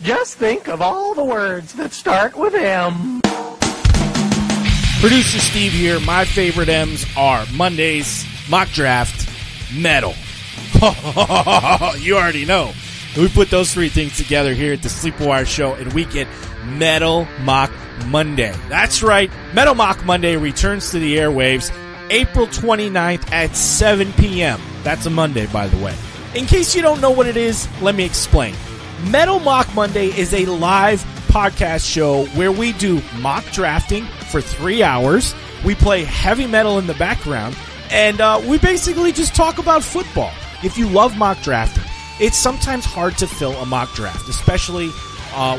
Just think of all the words that start with M. Producer Steve here. My favorite M's are Mondays, mock draft, metal. You already know. We put those three things together here at the Sleeper Wire Show, and we get Metal Mock Monday. That's right. Metal Mock Monday returns to the airwaves April 29th at 7 p.m. That's a Monday, by the way. In case you don't know what it is, let me explain. Metal Mock Monday is a live podcast show where we do mock drafting for 3 hours. We play heavy metal in the background, and we basically just talk about football. If you love mock drafting, it's sometimes hard to fill a mock draft, especially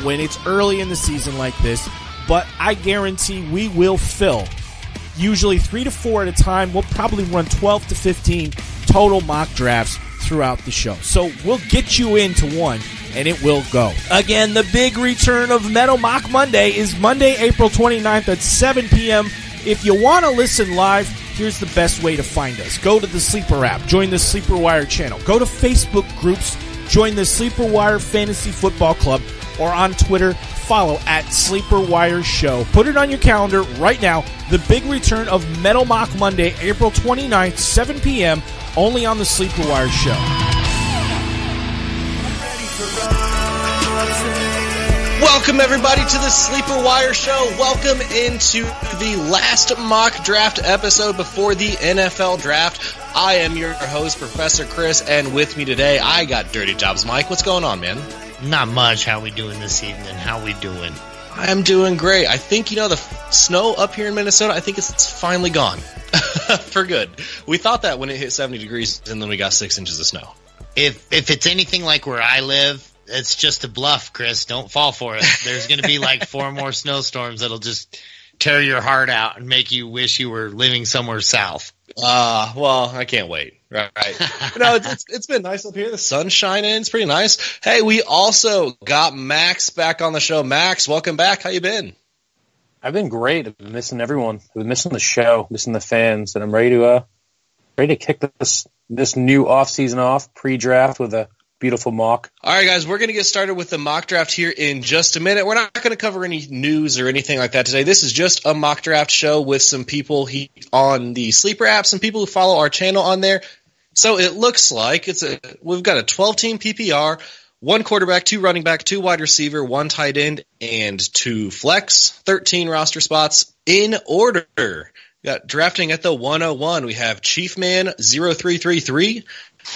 when it's early in the season like this, but I guarantee we will fill usually 3 to 4 at a time. We'll probably run 12 to 15 total mock drafts throughout the show. So we'll get you into one, and it will go. Again, the big return of Metal Mock Monday is Monday, April 29th at 7 p.m. If you want to listen live, here's the best way to find us. Go to the Sleeper app, join the Sleeper Wire channel. Go to Facebook groups, join the Sleeper Wire Fantasy Football Club, or on Twitter, follow at Sleeper Wire Show. Put it on your calendar right now. The big return of Metal Mock Monday, April 29th, 7 p.m., only on the Sleeper Wire Show. Welcome, everybody, to the Sleeper Wire Show. Welcome into the last mock draft episode before the NFL draft. I am your host, Professor Chris, and with me today, I got Dirty Jobs Mike. What's going on, man? Not much. How we doing this evening? How we doing? I'm doing great. I think, the snow up here in Minnesota, I think it's finally gone. For good. We thought that when it hit 70 degrees, and then we got 6 inches of snow. If it's anything like where I live, it's just a bluff, Chris. Don't fall for it. There's going to be like 4 more snowstorms that'll just tear your heart out and make you wish you were living somewhere south. Well, I can't wait. Right. It's been nice up here. The sun's shining. It's pretty nice. Hey, we also got Max back on the show. Max, welcome back. How you been? I've been great. I've been missing everyone. I've been missing the show, missing the fans, and I'm ready to kick this new offseason off, pre-draft with a beautiful mock. All right, guys, we're going to get started with the mock draft here in just a minute. We're not going to cover any news or anything like that today. This is just a mock draft show with some people on the Sleeper app, some people who follow our channel on there. So it looks like we've got a 12-team PPR, 1 quarterback, 2 running back, 2 wide receiver, 1 tight end, and 2 flex, 13 roster spots in order. We got drafting at the 101. We have Chiefman 0333.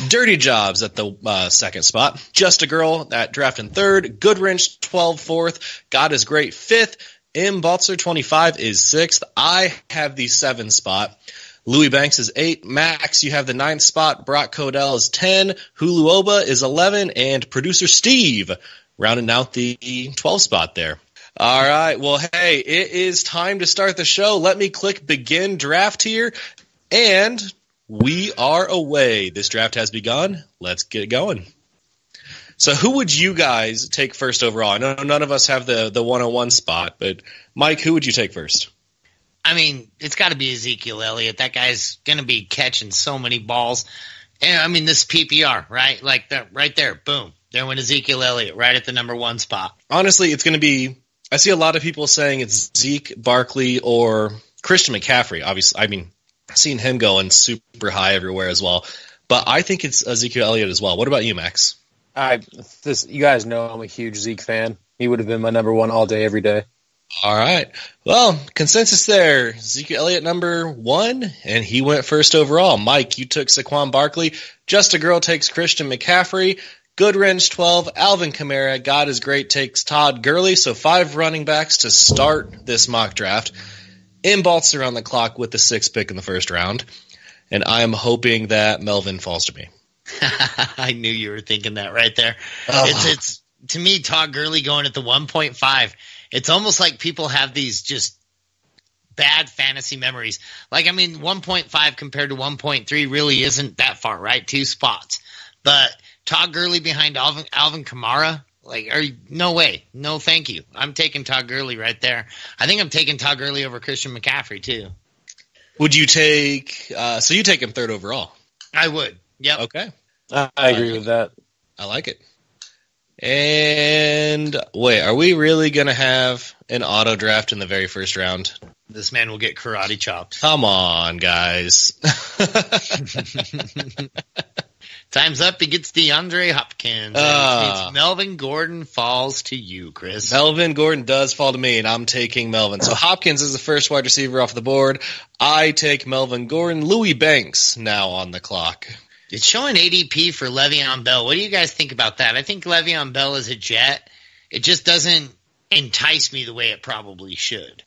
Dirty Jobs at the second spot. Just a Girl at drafting 3rd. Goodwrench 12 4th. God is Great 5th. M. Baltzer 25 is 6th. I have the 7 spot. Louis Banks is 8. Max, you have the 9th spot. Brock Codell is 10. Hulu Oba is 11. And producer Steve rounding out the 12 spot there. All right. Well, hey, it is time to start the show. Let me click begin draft here. And we are away. This draft has begun. Let's get going. So who would you guys take first overall? I know none of us have the 101 spot, but Mike, who would you take first? I mean, it's got to be Ezekiel Elliott. That guy's going to be catching so many balls. And I mean, this PPR, right? Like that right there. Boom. There went Ezekiel Elliott right at the number 1 spot. Honestly, it's going to be – I see a lot of people saying it's Zeke, Barkley, or Christian McCaffrey. Obviously, I mean, I've seen him going super high everywhere as well. But I think it's Ezekiel Elliott as well. What about you, Max? You guys know I'm a huge Zeke fan. He would have been my number 1 all day, every day. All right. Well, consensus there. Ezekiel Elliott number 1, and he went first overall. Mike, you took Saquon Barkley. Just a Girl takes Christian McCaffrey. Goodwrench 12. Alvin Kamara. God is Great takes Todd Gurley. So 5 running backs to start this mock draft. M. Baltzer on the clock with the 6th pick in the first round. And I'm hoping that Melvin falls to me. I knew you were thinking that right there. It's to me, Todd Gurley going at the 1.5. It's almost like people have these just bad fantasy memories. Like, I mean, 1.5 compared to 1.3 really isn't that far, right? 2 spots. But Todd Gurley behind Alvin Kamara, no way. No, thank you. I'm taking Todd Gurley right there. I think I'm taking Todd Gurley over Christian McCaffrey, too. Would you take so you take him 3rd overall? I would. Yep. Okay. I agree with that. I like it. And wait, are we really going to have an auto draft in the very first round? This man will get karate chopped. Come on, guys. Time's up. He gets DeAndre Hopkins. Melvin Gordon falls to you, Chris. Melvin Gordon does fall to me, and I'm taking Melvin. So Hopkins is the first wide receiver off the board. I take Melvin Gordon. Louis Banks now on the clock. It's showing ADP for Le'Veon Bell. What do you guys think about that? I think Le'Veon Bell is a Jet. It just doesn't entice me the way it probably should.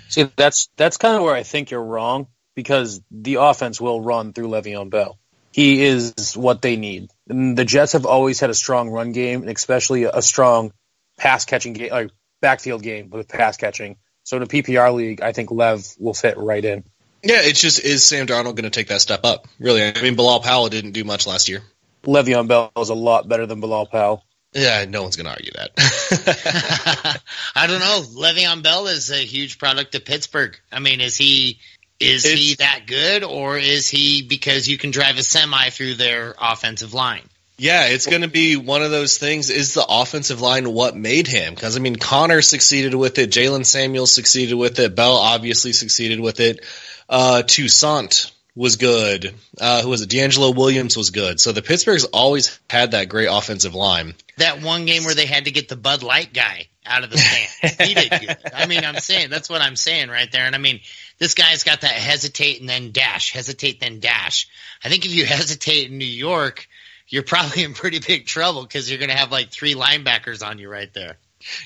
See, that's kind of where I think you're wrong, because the offense will run through Le'Veon Bell. He is what they need. And the Jets have always had a strong run game, and especially a strong pass catching game, like backfield game with pass catching. So in a PPR league, I think Lev will fit right in. Yeah, it's just, is Sam Darnold going to take that step up? Really? I mean, Bilal Powell didn't do much last year. Le'Veon Bell is a lot better than Bilal Powell. Yeah, no one's going to argue that. I don't know. Le'Veon Bell is a huge product of Pittsburgh. I mean, is he that good, or is he because you can drive a semi through their offensive line? Yeah, it's going to be one of those things. Is the offensive line what made him? Because, I mean, Connor succeeded with it. Jalen Samuels succeeded with it. Bell obviously succeeded with it. Toussaint was good. Who was it? D'Angelo Williams was good. So the Pittsburgh's always had that great offensive line. That one game where they had to get the Bud Light guy out of the stands. He did good. I mean, that's what I'm saying right there. And I mean, this guy's got that hesitate and then dash, hesitate then dash. I think if you hesitate in New York, you're probably in pretty big trouble because you're going to have like 3 linebackers on you right there.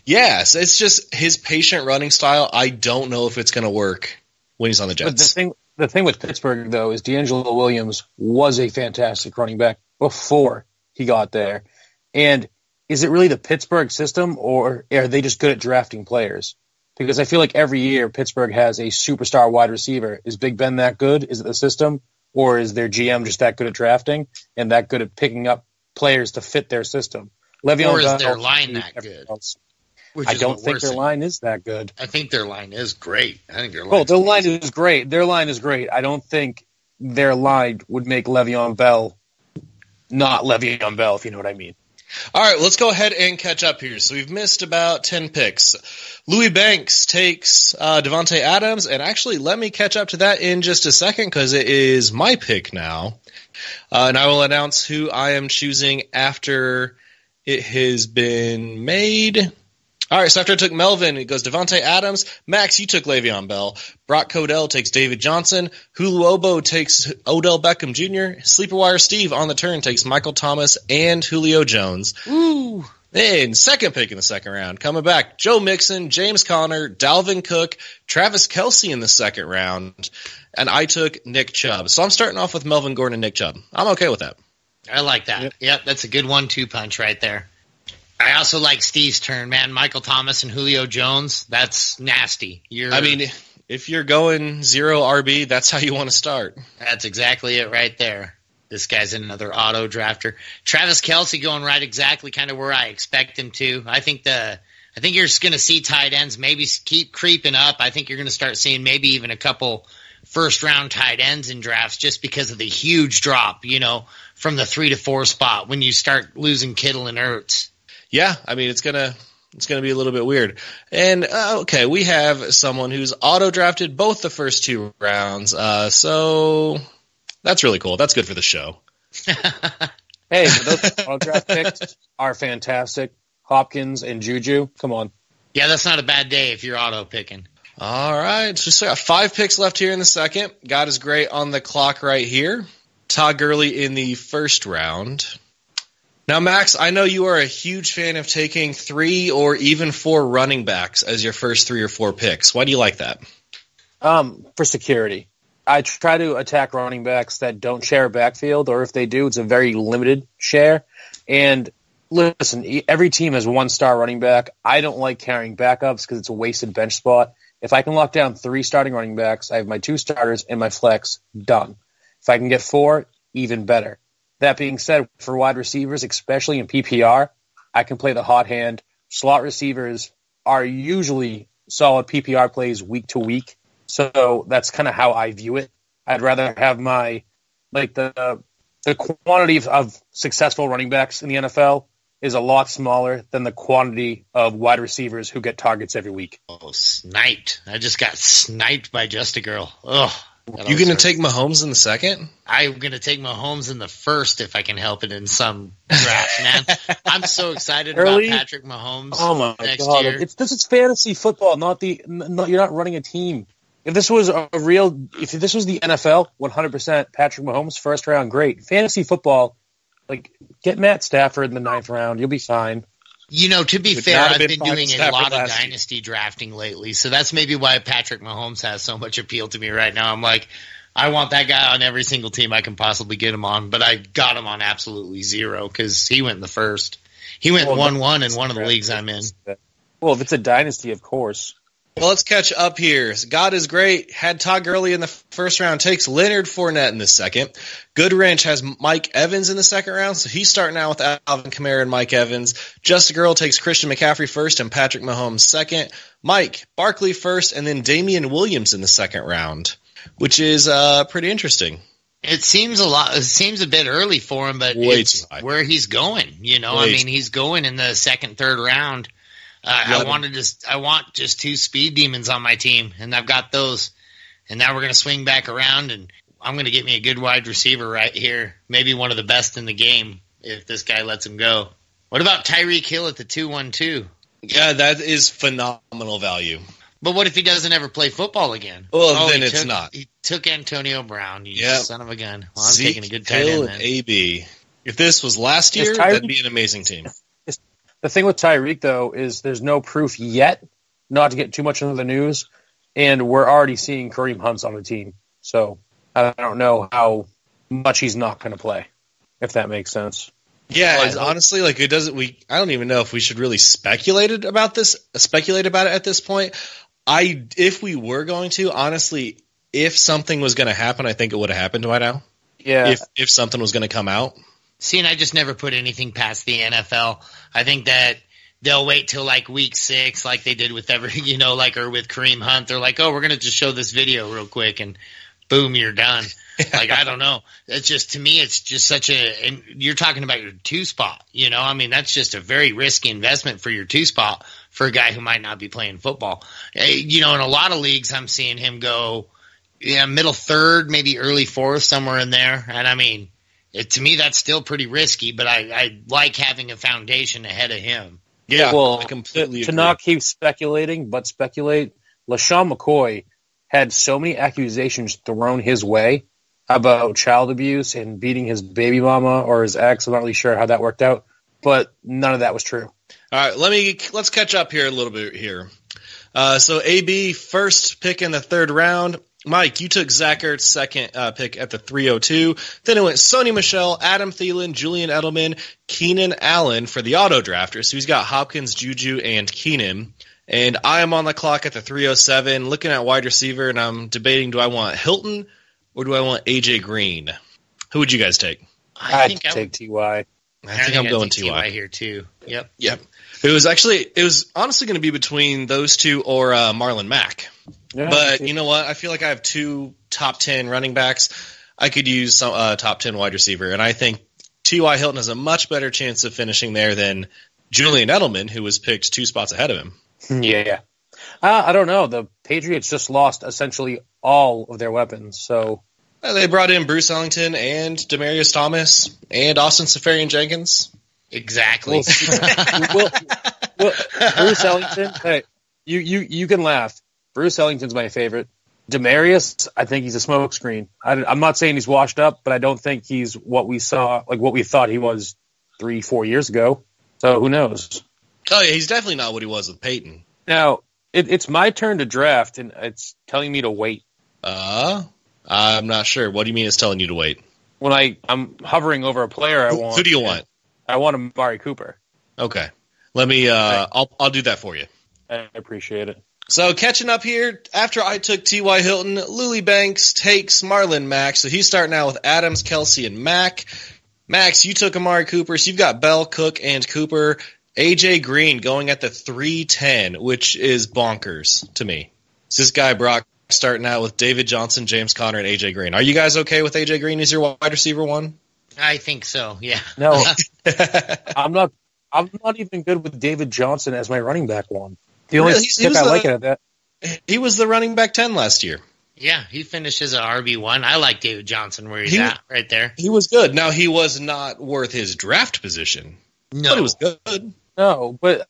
Yes, it's just his patient running style. I don't know if it's going to work when he's on the Jets. But the thing with Pittsburgh, though, is D'Angelo Williams was a fantastic running back before he got there. And is it really the Pittsburgh system, or are they just good at drafting players? Because I feel like every year Pittsburgh has a superstar wide receiver. Is Big Ben that good? Is it the system? Or is their GM just that good at drafting and that good at picking up players to fit their system? Le'Veon or is Bell, their line that good? I don't think their line is that good. I think their line is great. Their line is great. Their line is great. I don't think their line would make Le'Veon Bell not Le'Veon Bell, if you know what I mean. All right, let's go ahead and catch up here. So we've missed about 10 picks. Louis Banks takes Devontae Adams, and actually let me catch up to that in just a second because it is my pick now. And I will announce who I am choosing after it has been made. All right, so after I took Melvin, it goes Devontae Adams. Max, you took Le'Veon Bell. Brock Codell takes David Johnson. Hulu Obo takes Odell Beckham Jr. Sleeper Wire Steve on the turn takes Michael Thomas and Julio Jones. Ooh. And second pick in the second round, coming back, Joe Mixon, James Conner, Dalvin Cook, Travis Kelce in the second round, and I took Nick Chubb. So I'm starting off with Melvin Gordon and Nick Chubb. I'm okay with that. I like that. Yep, that's a good 1-2 punch right there. I also like Steve's turn, man. Michael Thomas and Julio Jones, that's nasty. I mean, if you're going 0 RB, that's how you want to start. That's exactly it right there. This guy's another auto drafter. Travis Kelce going right exactly kind of where I expect him to. I think you're just going to see tight ends maybe keep creeping up. I think you're going to start seeing maybe even a couple first-round tight ends in drafts just because of the huge drop, from the 3 to 4 spot when you start losing Kittle and Ertz. Yeah, I mean, it's gonna be a little bit weird. And, okay, we have someone who's auto-drafted both the first 2 rounds, so that's really cool. That's good for the show. Hey, those auto-draft picks are fantastic. Hopkins and Juju, come on. Yeah, that's not a bad day if you're auto-picking. All right, so we got 5 picks left here in the second. God is great on the clock right here. Todd Gurley in the first round. Now, Max, I know you are a huge fan of taking 3 or even 4 running backs as your first 3 or 4 picks. Why do you like that? For security. I try to attack running backs that don't share a backfield, or if they do, it's a very limited share. And listen, every team has 1-star running back. I don't like carrying backups because it's a wasted bench spot. If I can lock down 3 starting running backs, I have my 2 starters and my flex done. If I can get 4, even better. That being said, for wide receivers, especially in PPR, I can play the hot hand. Slot receivers are usually solid PPR plays week to week. So that's kind of how I view it. I'd rather have the quantity of successful running backs in the NFL is a lot smaller than the quantity of wide receivers who get targets every week. Oh, sniped. I just got sniped by Just a Girl. Ugh. You going to take Mahomes in the second? I'm going to take Mahomes in the first if I can help it in some draft, man. I'm so excited about Patrick Mahomes next year. This is fantasy football, you're not running a team. If this was if this was the NFL, 100% Patrick Mahomes, first round, great. Fantasy football, like, get Matt Stafford in the 9th round. You'll be fine. You know, to be fair, I've been doing a lot of dynasty drafting lately, so that's maybe why Patrick Mahomes has so much appeal to me right now. I'm like, I want that guy on every single team I can possibly get him on, but I got him on absolutely 0 because he went in the first. He went 1-1 in one of the leagues I'm in. Well, if it's a dynasty, of course. Well, let's catch up here. God is great. Had Todd Gurley in the first round. Takes Leonard Fournette in the second. Goodwrench has Mike Evans in the second round, so he's starting out with Alvin Kamara and Mike Evans. Just a Girl takes Christian McCaffrey first and Patrick Mahomes second. Mike Barkley first, and then Damian Williams in the second round, which is pretty interesting. It seems a bit early for him, but it's where he's going. You know, he's going in the second, third round. I want just 2 speed demons on my team, and I've got those. And now we're going to swing back around, and I'm going to get me a good wide receiver right here. Maybe one of the best in the game if this guy lets him go. What about Tyreek Hill at the 2-1-2? Yeah, that is phenomenal value. But what if he doesn't ever play football again? Well, then it's not. He took Antonio Brown. You son of a gun. Well, I'm taking a good tight Hill end then. AB. If this was last year, that'd be an amazing team. The thing with Tyreek, though, is there's no proof yet, not to get too much into the news, and we're already seeing Kareem Hunt's on the team. So I don't know how much he's not going to play, if that makes sense. Yeah, honestly, like it doesn't. I don't even know if we should really speculate about it at this point. If we were going to, honestly, if something was going to happen, I think it would have happened by now. Yeah. If something was going to come out. See, and I just never put anything past the NFL. I think that they'll wait till like week 6, like they did with or with Kareem Hunt. They're like, oh, we're going to just show this video real quick and boom, you're done. Like, I don't know. It's just, to me, it's just and you're talking about your 2 spot, you know? I mean, that's just a very risky investment for your 2 spot for a guy who might not be playing football. You know, in a lot of leagues, I'm seeing him go, middle 3rd, maybe early 4th, somewhere in there. And I mean, to me, that's still pretty risky, but I like having a foundation ahead of him. Yeah, well, I completely to agree. not keep speculating, but speculate, LaShawn McCoy had so many accusations thrown his way about child abuse and beating his baby mama or his ex. I'm not really sure how that worked out, but none of that was true. All right, let's catch up here a little bit here. So AB first pick in the 3rd round. Mike, you took Zach Ertz second pick at the 302. Then it went Sony Michel, Adam Thielen, Julian Edelman, Keenan Allen for the auto drafter. So he's got Hopkins, Juju, and Keenan. And I am on the clock at the 307, looking at wide receiver, and I'm debating, do I want Hilton or do I want AJ Green? Who would you guys take? I think I'd take T.Y. I think I'm going T.Y. here too. Yep. It was honestly going to be between those two or Marlon Mack. Yeah, but you know what? I feel like I have 2 top 10 running backs. I could use some top 10 wide receiver, and I think T.Y. Hilton has a much better chance of finishing there than Julian Edelman, who was picked 2 spots ahead of him. Yeah. I don't know. The Patriots just lost essentially all of their weapons, so... They brought in Bruce Ellington and Demaryius Thomas and Austin Seferian-Jenkins. Exactly. Well, Bruce Ellington, hey, you can laugh. Bruce Ellington's my favorite. Demaryius, I think he's a smokescreen. I'm not saying he's washed up, but I don't think he's what we thought he was 3-4 years ago. So who knows? Oh, yeah, he's definitely not what he was with Peyton. Now, it's my turn to draft, and it's telling me to wait. I'm not sure. What do you mean it's telling you to wait? When I'm hovering over a player I want. Who do you want? I want Amari Cooper. Okay. Let me, I'll do that for you. I appreciate it. So catching up here, after I took T.Y. Hilton, Louis Banks takes Marlon Mack. So he's starting out with Adams, Kelsey, and Mack. Max, you took Amari Cooper. So you've got Bell, Cook, and Cooper. A.J. Green going at the 310, which is bonkers to me. It's this guy, Brock, starting out with David Johnson, James Conner, and A.J. Green. Are you guys okay with A.J. Green as your wide receiver 1? I think so, yeah. No, I'm not I'm not even good with David Johnson as my running back one. The only Really? pick I like it at that. He was the running back 10 last year. Yeah, he finishes at RB1. I like David Johnson where he's at right there. He was good. Now, he was not worth his draft position. No. But it was good. No, but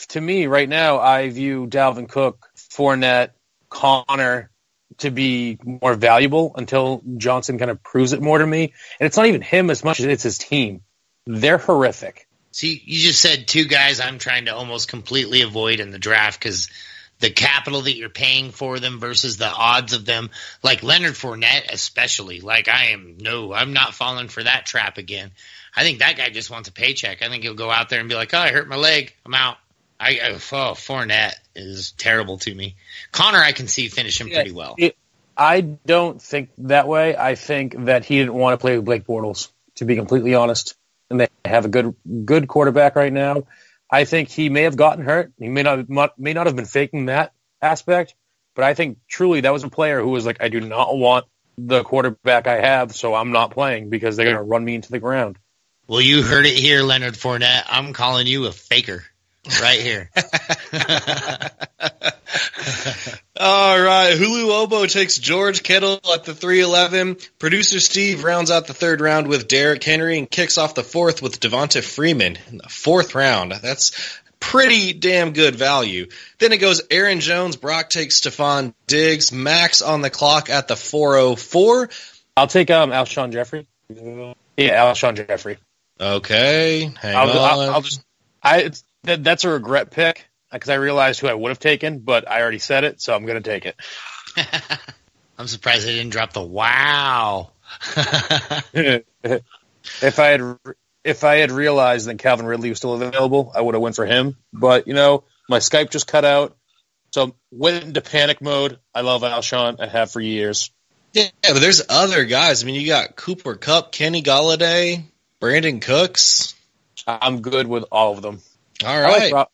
to me right now, I view Dalvin Cook, Fournette, Connor to be more valuable until Johnson kind of proves it more to me. And it's not even him as much as it's his team. They're horrific. See, you just said two guys I'm trying to almost completely avoid in the draft because the capital that you're paying for them versus the odds of them, like Leonard Fournette especially. Like I'm not falling for that trap again. I think that guy just wants a paycheck. I think he'll go out there and be like, oh, I hurt my leg. I'm out. Fournette is terrible to me. Connor, I can see finishing pretty well. I don't think that way. I think that he didn't want to play with Blake Bortles, to be completely honest. And they have a good quarterback right now. I think he may have gotten hurt. He may not have been faking that aspect. But I think truly that was a player who was like, I do not want the quarterback I have, so I'm not playing because they're going to run me into the ground. Well, you heard it here, Leonard Fournette. I'm calling you a faker right here. All right. Hulu Obo takes George Kittle at the 311. Producer Steve rounds out the third round with Derrick Henry and kicks off the fourth with Devonta Freeman in the fourth round. That's pretty damn good value. Then it goes Aaron Jones. Brock takes Stephon Diggs. Max on the clock at the 404. I'll take Alshon Jeffrey. Yeah, Alshon Jeffrey. Okay. Hang on. That's a regret pick because I realized who I would have taken, but I already said it, so I'm going to take it. I'm surprised they didn't drop the wow. If I had realized that Calvin Ridley was still available, I would have went for him. But, my Skype just cut out, so went into panic mode. I love Alshon. I have for years. Yeah, but there's other guys. I mean, you got Cooper Kupp, Kenny Golladay, Brandon Cooks. I'm good with all of them. All right.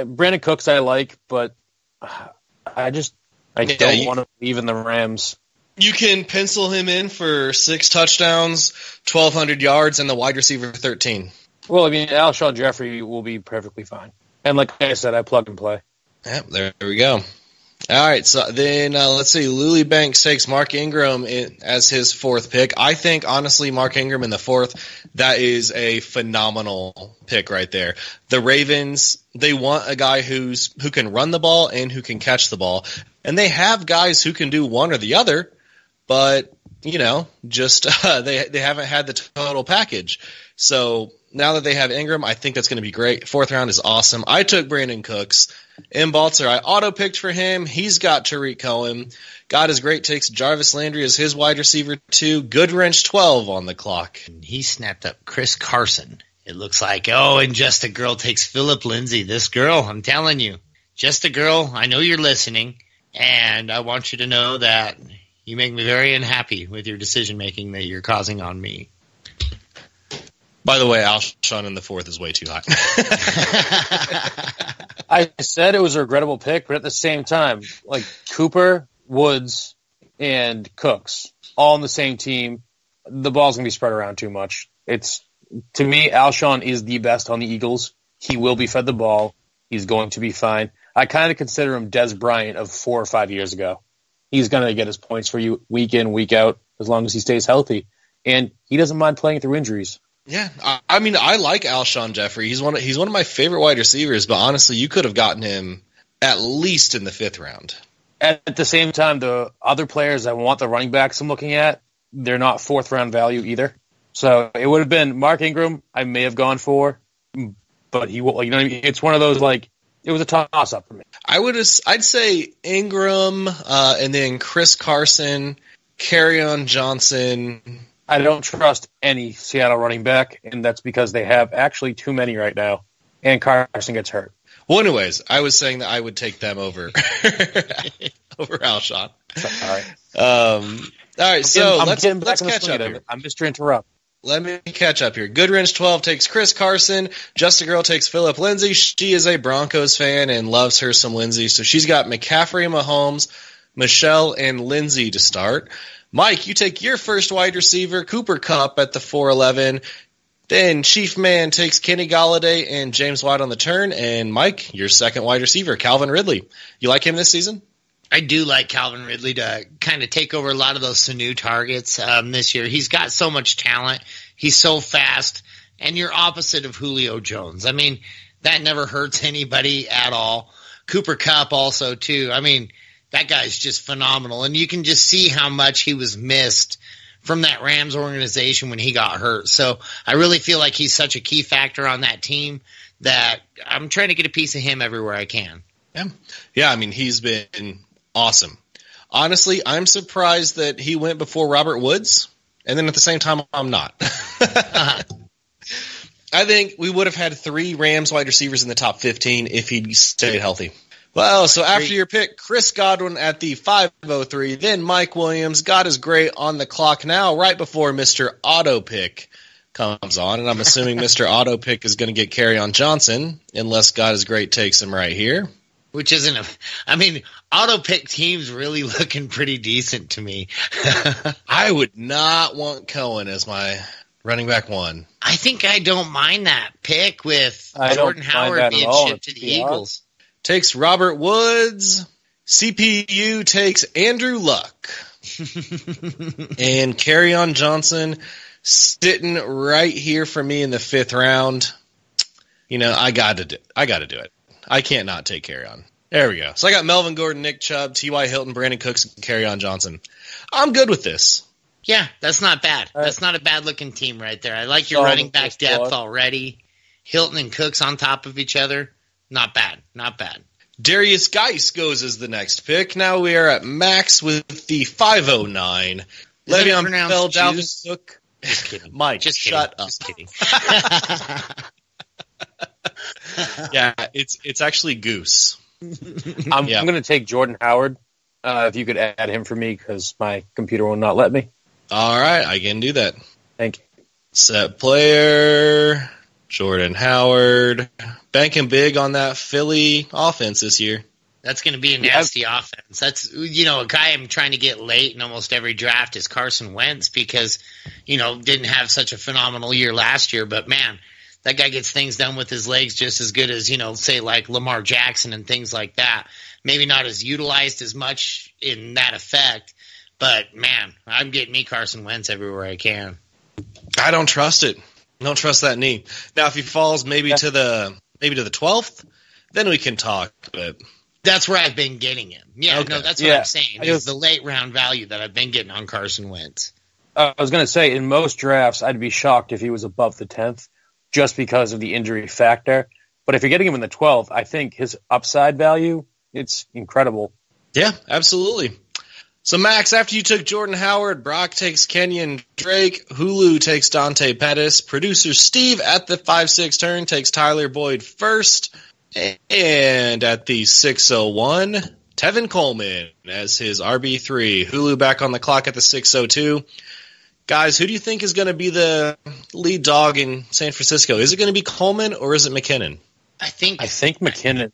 Brandon Cooks I like, but I don't want to leave in the Rams. You can pencil him in for 6 touchdowns, 1,200 yards, and the wide receiver 13. Well, I mean, Alshon Jeffrey will be perfectly fine. And like I said, I plug and play. Yep, there we go. All right, so then let's see. Louis Banks takes Mark Ingram as his fourth pick. I think, honestly, Mark Ingram in the fourth, that is a phenomenal pick right there. The Ravens, they want a guy who can run the ball and who can catch the ball. And they have guys who can do one or the other, but, just they haven't had the total package. So now that they have Ingram, I think that's going to be great. Fourth round is awesome. I took Brandon Cooks. M. Balzer, I auto-picked for him. He's got Tariq Cohen. God is Great takes Jarvis Landry as his wide receiver 2. Goodwrench 12 on the clock. He snapped up Chris Carson. It looks like, and Just a Girl takes Philip Lindsay. This girl, I'm telling you, Just a Girl, I know you're listening, and I want you to know that you make me very unhappy with your decision-making that you're causing on me. By the way, Alshon in the fourth is way too high. I said it was a regrettable pick, but at the same time, like Cooper, Woods, and Cooks, all on the same team, the ball's going to be spread around too much. To me, Alshon is the best on the Eagles. He will be fed the ball. He's going to be fine. I kind of consider him Des Bryant of 4 or 5 years ago. He's going to get his points for you week in, week out, as long as he stays healthy. And he doesn't mind playing through injuries. Yeah, I mean, I like Alshon Jeffrey. He's one of my favorite wide receivers, but honestly, you could have gotten him at least in the 5th round. At the same time, the other players I want the running backs I'm looking at, they're not 4th round value either. So it would have been Mark Ingram I may have gone for, but he will. It's one of those it was a toss up for me. I'd say Ingram and then Chris Carson, Kerryon Johnson. I don't trust any Seattle running back, and that's because they have actually too many right now, and Carson gets hurt. Well, anyways, I was saying that I would take them over over Alshon. All right, so let's catch up here. I'm Mr. Interrupt. Let me catch up here. Goodwrench 12 takes Chris Carson. Just a Girl takes Philip Lindsay. She is a Broncos fan and loves her some Lindsay, so she's got McCaffrey, Mahomes, Michelle, and Lindsay to start. Mike, you take your first wide receiver, Cooper Kupp, at the 411. Then Chief Man takes Kenny Golladay and James White on the turn. And Mike, your second wide receiver, Calvin Ridley. You like him this season? I do like Calvin Ridley to kind of take over a lot of those Sanu targets this year. He's got so much talent. He's so fast. And you're opposite of Julio Jones. I mean, that never hurts anybody at all. Cooper Kupp also, too. I mean, that guy's just phenomenal. And you can just see how much he was missed from that Rams organization when he got hurt. So I really feel like he's such a key factor on that team that I'm trying to get a piece of him everywhere I can. Yeah, I mean, he's been awesome. Honestly, I'm surprised that he went before Robert Woods, and then at the same time, I'm not. I think we would have had 3 Rams wide receivers in the top 15 if he'd stayed healthy. Well, so after your pick, Chris Godwin at the 503, then Mike Williams. God is great on the clock now, right before Mr. Auto Pick comes on, and I'm assuming Mr. Auto Pick is going to get Kerryon Johnson, unless God is great takes him right here. Which isn't auto pick teams really looking pretty decent to me. I would not want Cohen as my running back 1. I think I don't mind that pick with Jordan Howard being shipped to the Eagles. Takes Robert Woods. CPU takes Andrew Luck. And Kerryon Johnson sitting right here for me in the 5th round. You know, I got to do it. I can't not take Kerryon. There we go. So I got Melvin Gordon, Nick Chubb, T.Y. Hilton, Brandon Cooks, and Kerryon Johnson. I'm good with this. Yeah, that's not bad. That's not a bad-looking team right there. I like your running back depth already. Hilton and Cooks on top of each other. Not bad. Not bad. Darius Geis goes as the next pick. Now we are at Max with the 509. Le'Veon Bell, Dalvin Cook. Just kidding. Mike, just shut kidding. up. Just kidding. Yeah, it's actually Goose. I'm going to take Jordan Howard. If you could add him for me, because my computer will not let me. All right, I can do that. Thank you. Set player, Jordan Howard. Banking big on that Philly offense this year. That's going to be a nasty offense. That's, a guy I'm trying to get late in almost every draft is Carson Wentz because, didn't have such a phenomenal year last year. But, man, that guy gets things done with his legs just as good as, say like Lamar Jackson and things like that. Maybe not as utilized as much in that effect. But, man, I'm getting me Carson Wentz everywhere I can. I don't trust it. I don't trust that knee. Now, if he falls maybe to the 12th, then we can talk. But that's where I've been getting him. Yeah, okay. No, that's what I'm saying. Is the late round value that I've been getting on Carson Wentz. I was going to say, in most drafts, I'd be shocked if he was above the 10th just because of the injury factor. But if you're getting him in the 12th, I think his upside value, it's incredible. Yeah, absolutely. So, Max, after you took Jordan Howard, Brock takes Kenyon Drake, Hulu takes Dante Pettis, producer Steve at the 5-6 turn takes Tyler Boyd first, and at the 601, Tevin Coleman as his RB3. Hulu back on the clock at the 602. Guys, who do you think is going to be the lead dog in San Francisco? Is it going to be Coleman or is it McKinnon? I think McKinnon.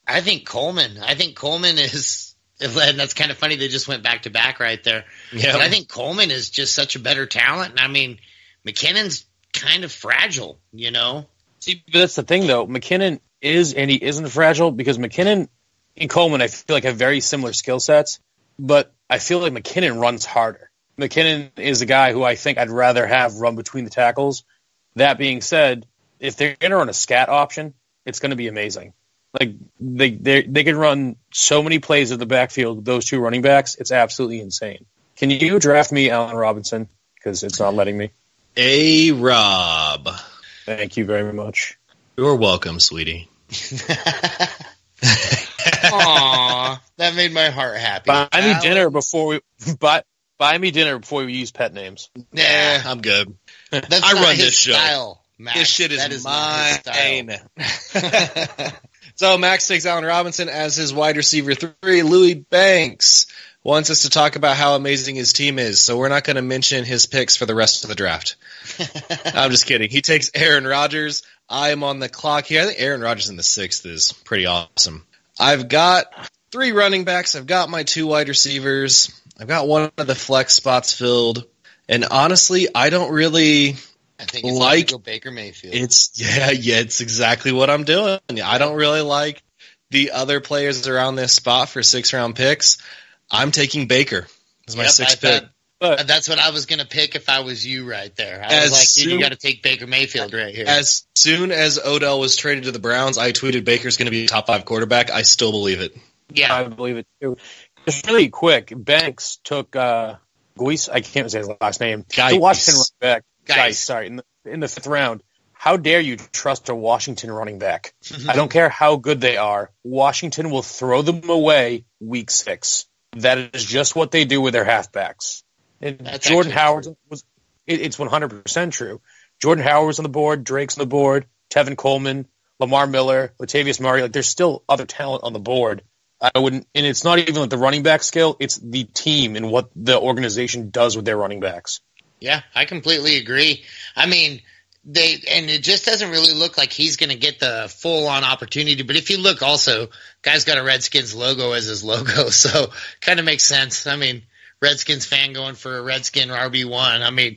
I think Coleman. I think Coleman is... And that's kind of funny. They just went back-to-back right there. Yeah. But I think Coleman is just such a better talent. I mean, McKinnon's kind of fragile, See, but that's the thing, though. McKinnon is and he isn't fragile because McKinnon and Coleman, I feel like, have very similar skill sets. But I feel like McKinnon runs harder. McKinnon is a guy who I think I'd rather have run between the tackles. That being said, if they're going to run a scat option, it's going to be amazing. Like they can run so many plays at the backfield with those two running backs. It's absolutely insane. Can you draft me Allen Robinson? Because it's not letting me. Rob. Thank you very much. You're welcome, sweetie. Aw, that made my heart happy. Buy me dinner before we use pet names. Nah, I'm good. That's I not run his this show. Style, Max. This shit That is not his style. mine. So Max takes Allen Robinson as his wide receiver 3. Louis Banks wants us to talk about how amazing his team is, so we're not going to mention his picks for the rest of the draft. I'm just kidding. He takes Aaron Rodgers. I am on the clock here. I think Aaron Rodgers in the 6th is pretty awesome. I've got 3 running backs. I've got my 2 wide receivers. I've got one of the flex spots filled. And honestly, I don't really I think it's like go Baker Mayfield. It's exactly what I'm doing. I don't really like the other players around this spot for 6th-round picks. I'm taking Baker as my 6th pick. That's what I was going to pick if I was you right there. I was like, dude, you got to take Baker Mayfield right here. As soon as Odell was traded to the Browns, I tweeted Baker's going to be a top 5 quarterback. I still believe it. Yeah, I believe it too. Just really quick, Banks took Guice. I can't say his last name. The Washington running back. Guice, sorry, in the 5th round. How dare you trust a Washington running back? I don't care how good they are. Washington will throw them away week 6. That is just what they do with their halfbacks. And Jordan Howard it's 100% true. Jordan Howard was on the board, Drake's on the board, Tevin Coleman, Lamar Miller, Latavius Murray. Like, there's still other talent on the board. And it's not even like the running back skill, it's the team and what the organization does with their running backs. Yeah, I completely agree. I mean, it just doesn't really look like he's going to get the full-on opportunity. But if you look also, guy's got a Redskins logo as his logo, so kind of makes sense. I mean, Redskins fan going for a Redskin RB1. I mean,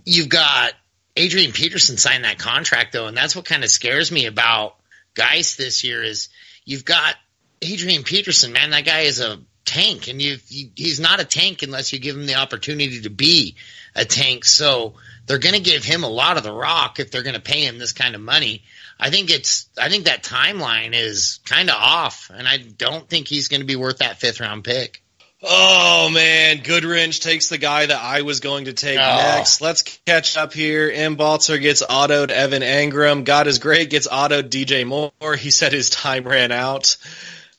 you've got Adrian Peterson signed that contract, though, and that's what kind of scares me about Geis this year is you've got Adrian Peterson, man. That guy is a tank, and he's not a tank unless you give him the opportunity to be a tank. So they're going to give him a lot of the rock if they're going to pay him this kind of money. I think that timeline is kind of off, and I don't think he's going to be worth that 5th-round pick. Oh, man. Goodwrench takes the guy that I was going to take next. Let's catch up here. M. Balzer gets autoed Evan Engram. God is great. Gets autoed DJ Moore. He said his time ran out.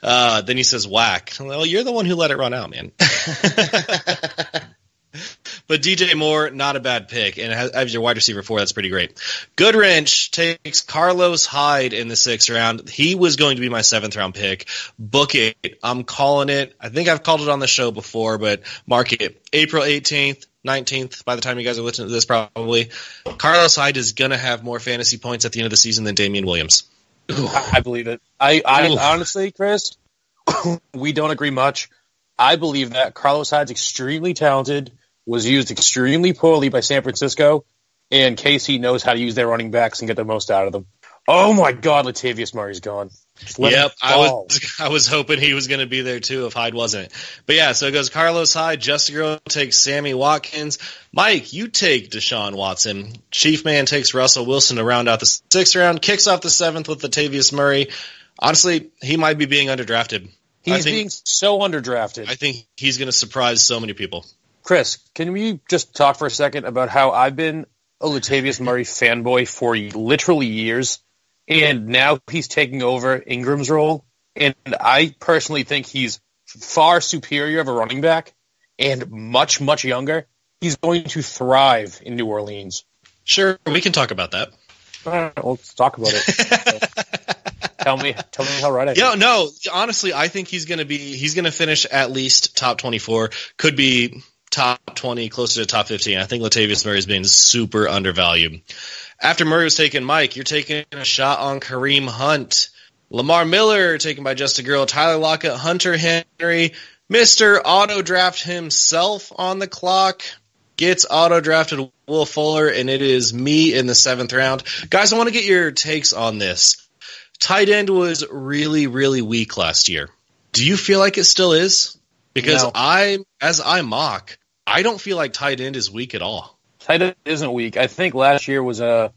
Then he says whack. Well, you're the one who let it run out, man. But DJ Moore, not a bad pick. And as your wide receiver 4, that's pretty great. Goodwrench takes Carlos Hyde in the 6th round. He was going to be my 7th-round pick. Book it. I'm calling it. I think I've called it on the show before, but mark it. April 18th, 19th, by the time you guys are listening to this probably. Carlos Hyde is going to have more fantasy points at the end of the season than Damian Williams. I believe it. I honestly, Chris, we don't agree much. I believe that Carlos Hyde's extremely talented, was used extremely poorly by San Francisco, and KC knows how to use their running backs and get the most out of them. Oh my God, Latavius Murray's gone. Yep, I was hoping he was going to be there too if Hyde wasn't. But yeah, so it goes Carlos Hyde, Justin Girl takes Sammy Watkins. Mike, you take Deshaun Watson. Chief Man takes Russell Wilson to round out the 6th round, kicks off the 7th with Latavius Murray. Honestly, he might be being underdrafted. He's being so underdrafted. I think he's going to surprise so many people. Chris, can we just talk for a second about how I've been a Latavius Murray fanboy for literally years, and now he's taking over Ingram's role, and I personally think he's far superior of a running back and much, much younger. He's going to thrive in New Orleans. Sure, we can talk about that. All right, let's talk about it. Tell me how right I am. Yeah, no, honestly, I think he's going to finish at least top 24, could be top 20, closer to top 15. I think Latavius Murray is being super undervalued. After Murray was taken, Mike, you're taking a shot on Kareem Hunt. Lamar Miller taken by Justin Girl. Tyler Lockett, Hunter Henry. Mr. Auto Draft himself on the clock gets auto drafted Will Fuller, and it is me in the 7th round. Guys, I want to get your takes on this. Tight end was really, really weak last year. Do you feel like it still is? Because No. I mock, I don't feel like tight end is weak at all. Tight end isn't weak. I think last year was a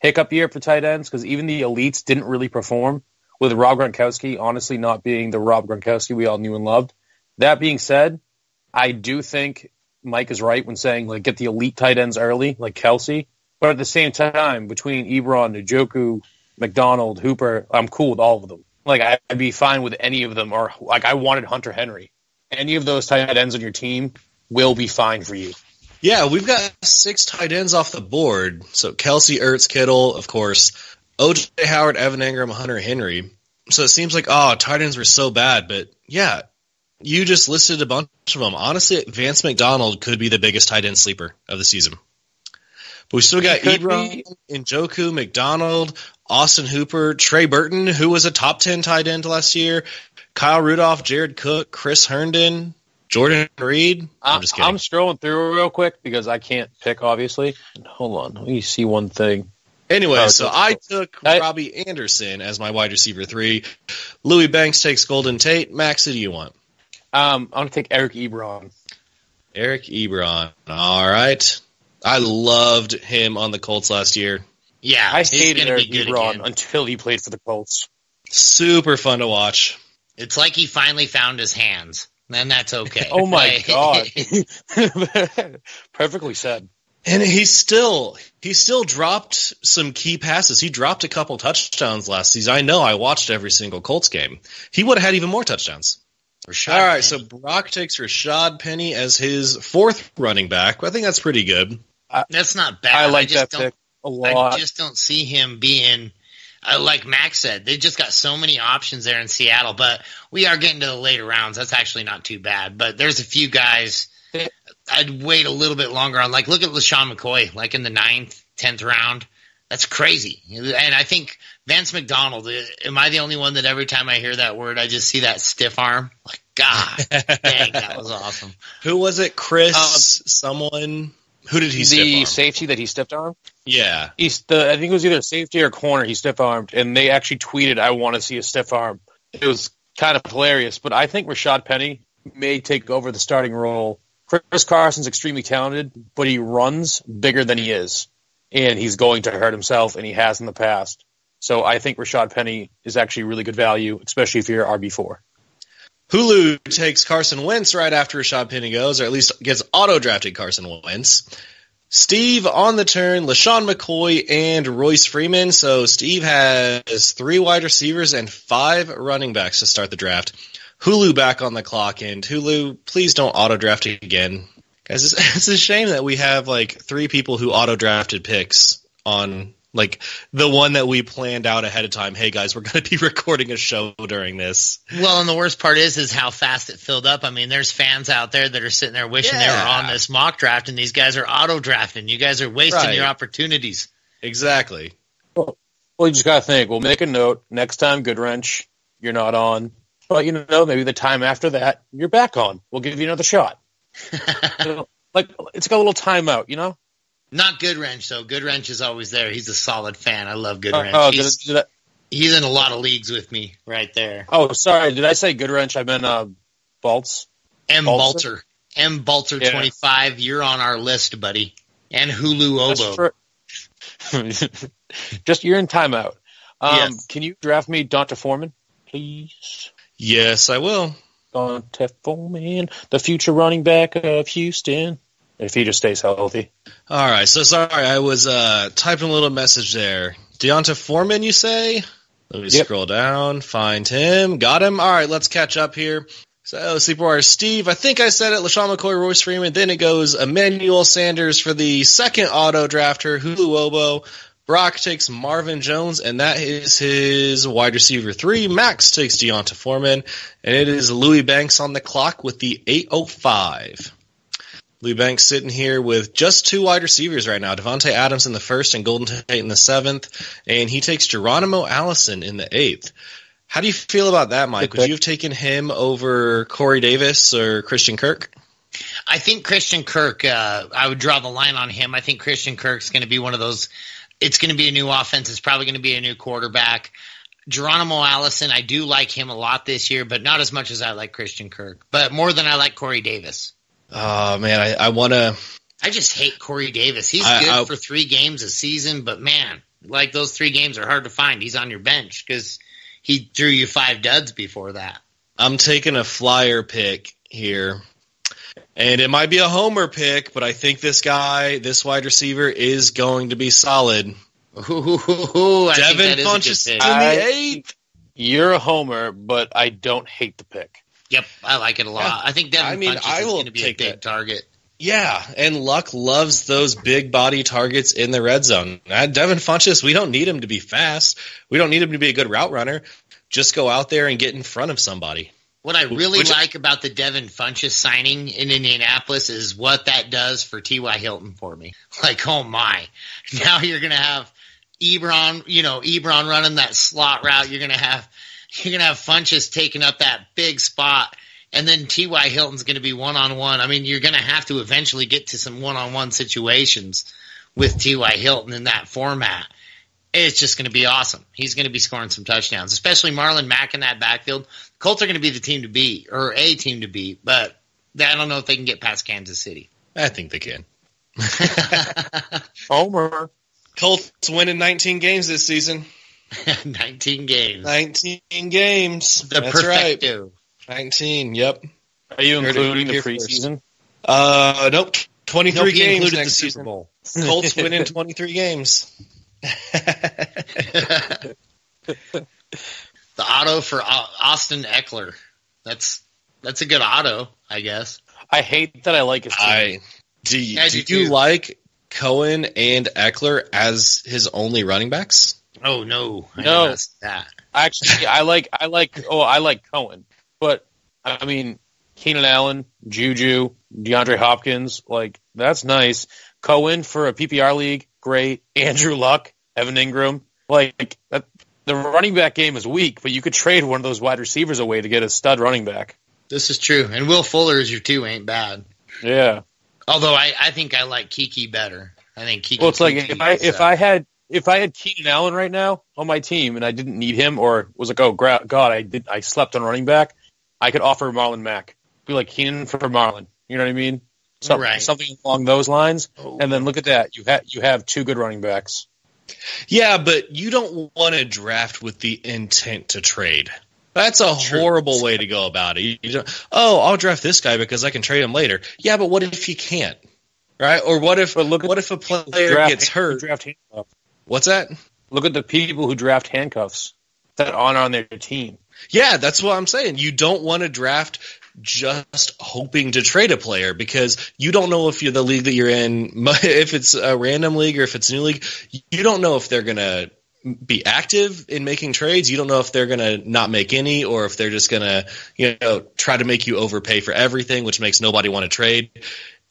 hiccup year for tight ends because even the elites didn't really perform, with Rob Gronkowski honestly not being the Rob Gronkowski we all knew and loved. That being said, I do think Mike is right when saying, like, get the elite tight ends early, like Kelsey. But at the same time, between Ebron, Njoku, McDonald, Hooper, I'm cool with all of them. Like, I'd be fine with any of them. Or, like, I wanted Hunter Henry. Any of those tight ends on your team will be fine for you. Yeah, we've got 6 tight ends off the board. So Kelsey, Ertz, Kittle, of course, O.J. Howard, Evan Engram, Hunter Henry. So it seems like, tight ends were so bad. But, yeah, you just listed a bunch of them. Honestly, Vance McDonald could be the biggest tight end sleeper of the season. But we still got Ebron, Njoku, McDonald, Austin Hooper, Trey Burton, who was a top 10 tight end last year, Kyle Rudolph, Jared Cook, Chris Herndon, Jordan Reed? I'm just kidding. I'm scrolling through real quick because I can't pick, obviously. Hold on. Let me see one thing. Anyway, so I took Robbie Anderson as my wide receiver 3. Louis Banks takes Golden Tate. Max, who do you want? I'm going to take Eric Ebron. Eric Ebron. All right. I loved him on the Colts last year. Yeah, I hated Eric Ebron again. until he played for the Colts. Super fun to watch. It's like he finally found his hands. Then that's okay. Oh, my God. Perfectly said. And he still dropped some key passes. He dropped a couple touchdowns last season. I know. I watched every single Colts game. He would have had even more touchdowns. All right, so Brock takes Rashad Penny as his 4th running back. I think that's pretty good. That's not bad. I like that pick a lot. I just don't see him being, like Max said, they just got so many options there in Seattle. But we are getting to the later rounds. That's actually not too bad. But there's a few guys I'd wait a little bit longer on. Like, look at LaShawn McCoy, like in the 9th, 10th round. That's crazy. And I think Vance McDonald, am I the only one that every time I hear that word, I just see that stiff arm? Like, God, dang, that was awesome. Who was it? Chris, someone? Who did he stiff arm? The safety that he stiff armed? Yeah. I think it was either safety or corner he stiff armed, and they actually tweeted, I want to see a stiff arm. It was kind of hilarious, but I think Rashad Penny may take over the starting role. Chris Carson's extremely talented, but he runs bigger than he is, and he's going to hurt himself, and he has in the past. So I think Rashad Penny is actually really good value, especially if you're RB4. Hulu takes Carson Wentz right after Rashad Penny goes, or at least gets auto-drafted Carson Wentz. Steve on the turn, LaShawn McCoy and Royce Freeman. So Steve has 3 wide receivers and 5 running backs to start the draft. Hulu back on the clock, and Hulu, please don't auto-draft again. Guys, it's a shame that we have like 3 people who auto-drafted picks on like the one that we planned out ahead of time. Hey guys, we're going to be recording a show during this. Well, and the worst part is how fast it filled up. I mean, there's fans out there that are sitting there wishing they were on this mock draft, and these guys are auto-drafting. You guys are wasting your opportunities. Exactly. Well, you just got to think. We'll make a note. Next time, Goodwrench, you're not on. But, maybe the time after that, you're back on. We'll give you another shot. Like, it's like a little timeout, Not Goodwrench, though. Goodwrench is always there. He's a solid fan. I love Goodwrench. He's in a lot of leagues with me right there. Oh, sorry. Did I say Goodwrench? I meant Baltz. M. Balter. M. Balter 25. You're on our list, buddy. And Hulu Obo. Just you're in timeout. Yes. Can you draft me Donta Foreman, please? Yes, I will. Donta Foreman, the future running back of Houston. If he just stays healthy. All right, so sorry, I was typing a little message there. Deonta Foreman, you say? Let me scroll down, find him, got him. All right, let's catch up here. So, Sleepwire Steve, I think I said it, LaShawn McCoy, Royce Freeman. Then it goes Emmanuel Sanders for the second auto drafter, Hulu Obo. Brock takes Marvin Jones, and that is his wide receiver 3. Max takes Deonta Foreman, and it is Louis Banks on the clock with the 8:05. Louis Banks sitting here with just 2 wide receivers right now. Devontae Adams in the 1st and Golden Tate in the 7th, and he takes Geronimo Allison in the 8th. How do you feel about that, Mike? Would you have taken him over Corey Davis or Christian Kirk? I think Christian Kirk, I would draw the line on him. I think Christian Kirk's going to be one of those. It's going to be a new offense. It's probably going to be a new quarterback. Geronimo Allison, I do like him a lot this year, but not as much as I like Christian Kirk. But more than I like Corey Davis. Oh, man, I want to... I just hate Corey Davis. He's good for 3 games a season, but, man, like those 3 games are hard to find. He's on your bench because he drew you 5 duds before that. I'm taking a flyer pick here. And it might be a homer pick, but I think this wide receiver, is going to be solid. Devin Funchess in the 8th. You're a homer, but I don't hate the pick. Yep, I like it a lot. Yeah. I think Devin Funchess is going to be a big target. Yeah, and Luck loves those big body targets in the red zone. Devin Funchess, we don't need him to be fast. We don't need him to be a good route runner. Just go out there and get in front of somebody. What I really like about the Devin Funchess signing in Indianapolis is what that does for T.Y. Hilton for me. Like, oh my. Now you're going to have Ebron running that slot route. You're going to have Funchess taking up that big spot. And then T.Y. Hilton's going to be one-on-one. I mean, you're going to have to eventually get to some one-on-one situations with T.Y. Hilton in that format. It's just going to be awesome. He's going to be scoring some touchdowns, especially Marlon Mack in that backfield. Colts are going to be the team to beat, or a team to beat, but I don't know if they can get past Kansas City. I think they can. Homer. Colts winning 19 games this season. 19 games. 19 games. The That's perfecto. right. 19, yep. Are you including the here preseason? Nope. 23 Nope, he games included next the Super season. Bowl. Colts winning 23 games. The auto for Austin Eckler. That's a good auto, I guess. I hate that I like his team. Do Yeah, you too. like Cohen and Eckler as his only running backs? Oh no, I No. didn't ask that. Actually, I like Cohen, but I mean, Keenan Allen, Juju, DeAndre Hopkins, like that's nice. Cohen for a PPR league, great. Andrew Luck, Evan Ingram, like that, the running back game is weak, but you could trade one of those wide receivers away to get a stud running back. This is true, and Will Fuller as your two ain't bad. Yeah. Although I think I like Kiki better. I think Kiki. Well, it's like Kiki if I had Keenan Allen right now on my team and I didn't need him, or was like, oh God, I slept on running back, I could offer Marlon Mack, be like Keenan for Marlon. You know what I mean? Right. Something along those lines. And then look at that, you have two good running backs. Yeah, but you don't want to draft with the intent to trade. That's a horrible way to go about it. You don't, I'll draft this guy because I can trade him later. Yeah, but what if you can't? Right? Or what if a player gets hurt? Draft handcuffs. What's that? Look at the people who draft handcuffs that aren't on their team. Yeah, that's what I'm saying. You don't want to draft just hoping to trade a player because you don't know if you're the league that you're in, if it's a random league or if it's a new league. You don't know if they're going to be active in making trades. You don't know if they're going to not make any or if they're just going to, try to make you overpay for everything, which makes nobody want to trade.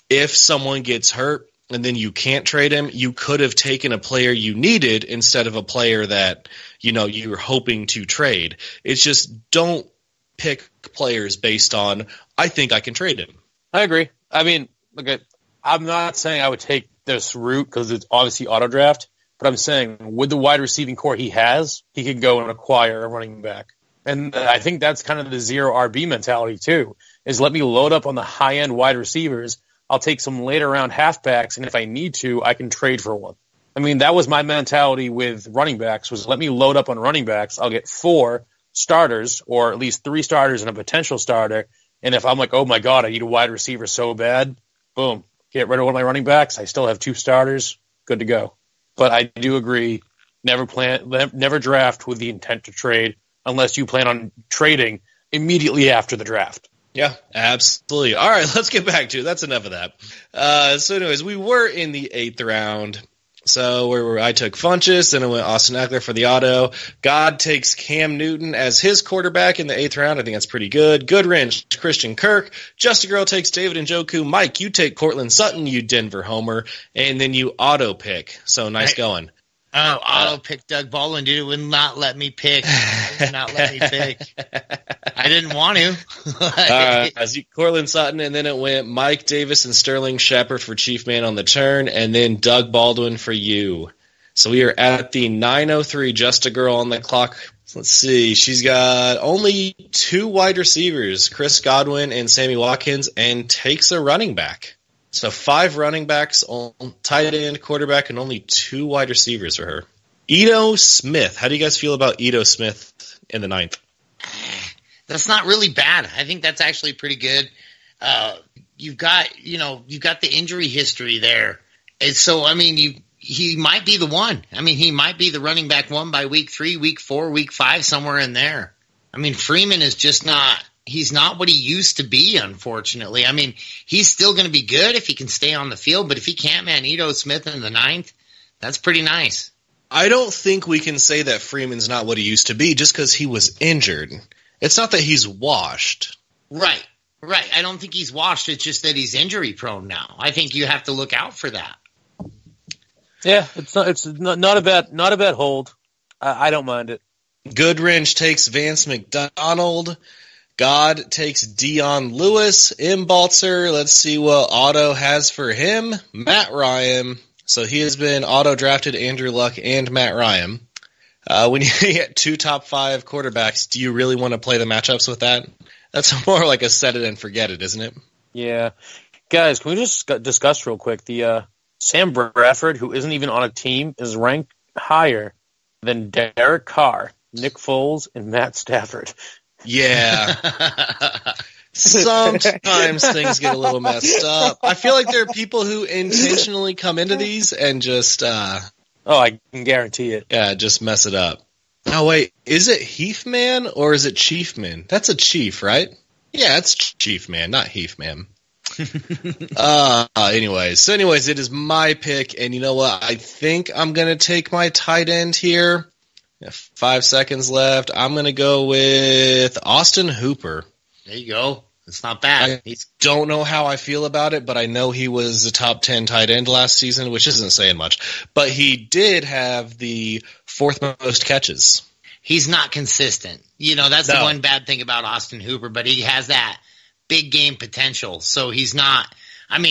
If someone gets hurt and then you can't trade him, you could have taken a player you needed instead of a player that, you were hoping to trade. It's just don't pick players based on, I think I can trade him. I agree. I mean, I'm not saying I would take this route because it's obviously auto draft, but I'm saying with the wide receiving core he has, he could go and acquire a running back. And I think that's kind of the zero RB mentality too, is let me load up on the high end wide receivers. I'll take some later round halfbacks, and if I need to, I can trade for one. I mean, that was my mentality with running backs, was let me load up on running backs. I'll get 4 starters, or at least 3 starters and a potential starter. And if I'm like, oh my God, I need a wide receiver so bad, boom, get rid of one of my running backs. I still have 2 starters, good to go. But I do agree, never draft with the intent to trade unless you plan on trading immediately after the draft. Yeah, absolutely. All right, let's get back to it. That's enough of that. So anyways, we were in the 8th round. So where I took Funchess, and I went Austin Eckler for the auto. God takes Cam Newton as his quarterback in the 8th round. I think that's pretty good. Goodwrench, Christian Kirk. Just a Girl takes David Njoku. Mike, you take Cortland Sutton, you Denver homer, and then you auto pick. So nice going. Oh, auto pick Doug Baldwin, dude. It would not let me pick. It would not let me pick. I didn't want to. As you Cortland Sutton, and then it went Mike Davis and Sterling Shepard for Chief Man on the turn, and then Doug Baldwin for you. So we are at the 9:03. Just a Girl on the clock. Let's see. She's got only 2 wide receivers, Chris Godwin and Sammy Watkins, and takes a running back. So 5 running backs, tight end, quarterback, and only 2 wide receivers for her. Ito Smith. How do you guys feel about Ito Smith in the 9th? That's not really bad. I think that's actually pretty good. You've got the injury history there. And so, I mean, he might be the one. I mean, he might be the running back 1 by week 3, week 4, week 5, somewhere in there. I mean, Freeman is just not. He's not what he used to be, unfortunately. I mean, he's still going to be good if he can stay on the field, but if he can't, man, Ito Smith in the 9th, that's pretty nice. I don't think we can say that Freeman's not what he used to be just because he was injured. It's not that he's washed. Right. I don't think he's washed. It's just that he's injury prone now. I think you have to look out for that. Yeah, it's not a bad hold. I don't mind it. Goodwrench takes Vance McDonald. God takes Dion Lewis. M. Baltzer, let's see what Otto has for him. Matt Ryan. So he has been auto-drafted Andrew Luck and Matt Ryan. When you get 2 top 5 quarterbacks, do you really want to play the matchups with that? That's more like a set it and forget it, isn't it? Yeah. Guys, can we just discuss real quick? The Sam Bradford, who isn't even on a team, is ranked higher than Derek Carr, Nick Foles, and Matt Stafford. Yeah. Sometimes things get a little messed up. I feel like there are people who intentionally come into these and just... I can guarantee it. Yeah, just mess it up. Oh, wait. Is it Heathman or is it Chiefman? That's a chief, right? Yeah, it's Chiefman, not Heathman. Anyways, it is my pick, and you know what? I think I'm going to take my tight end here. 5 seconds left. I'm going to go with Austin Hooper. There you go. It's not bad. I don't know how I feel about it, but I know he was a top 10 tight end last season, which isn't saying much. But he did have the 4th most catches. He's not consistent. That's the one bad thing about Austin Hooper, but he has that big game potential. So he's not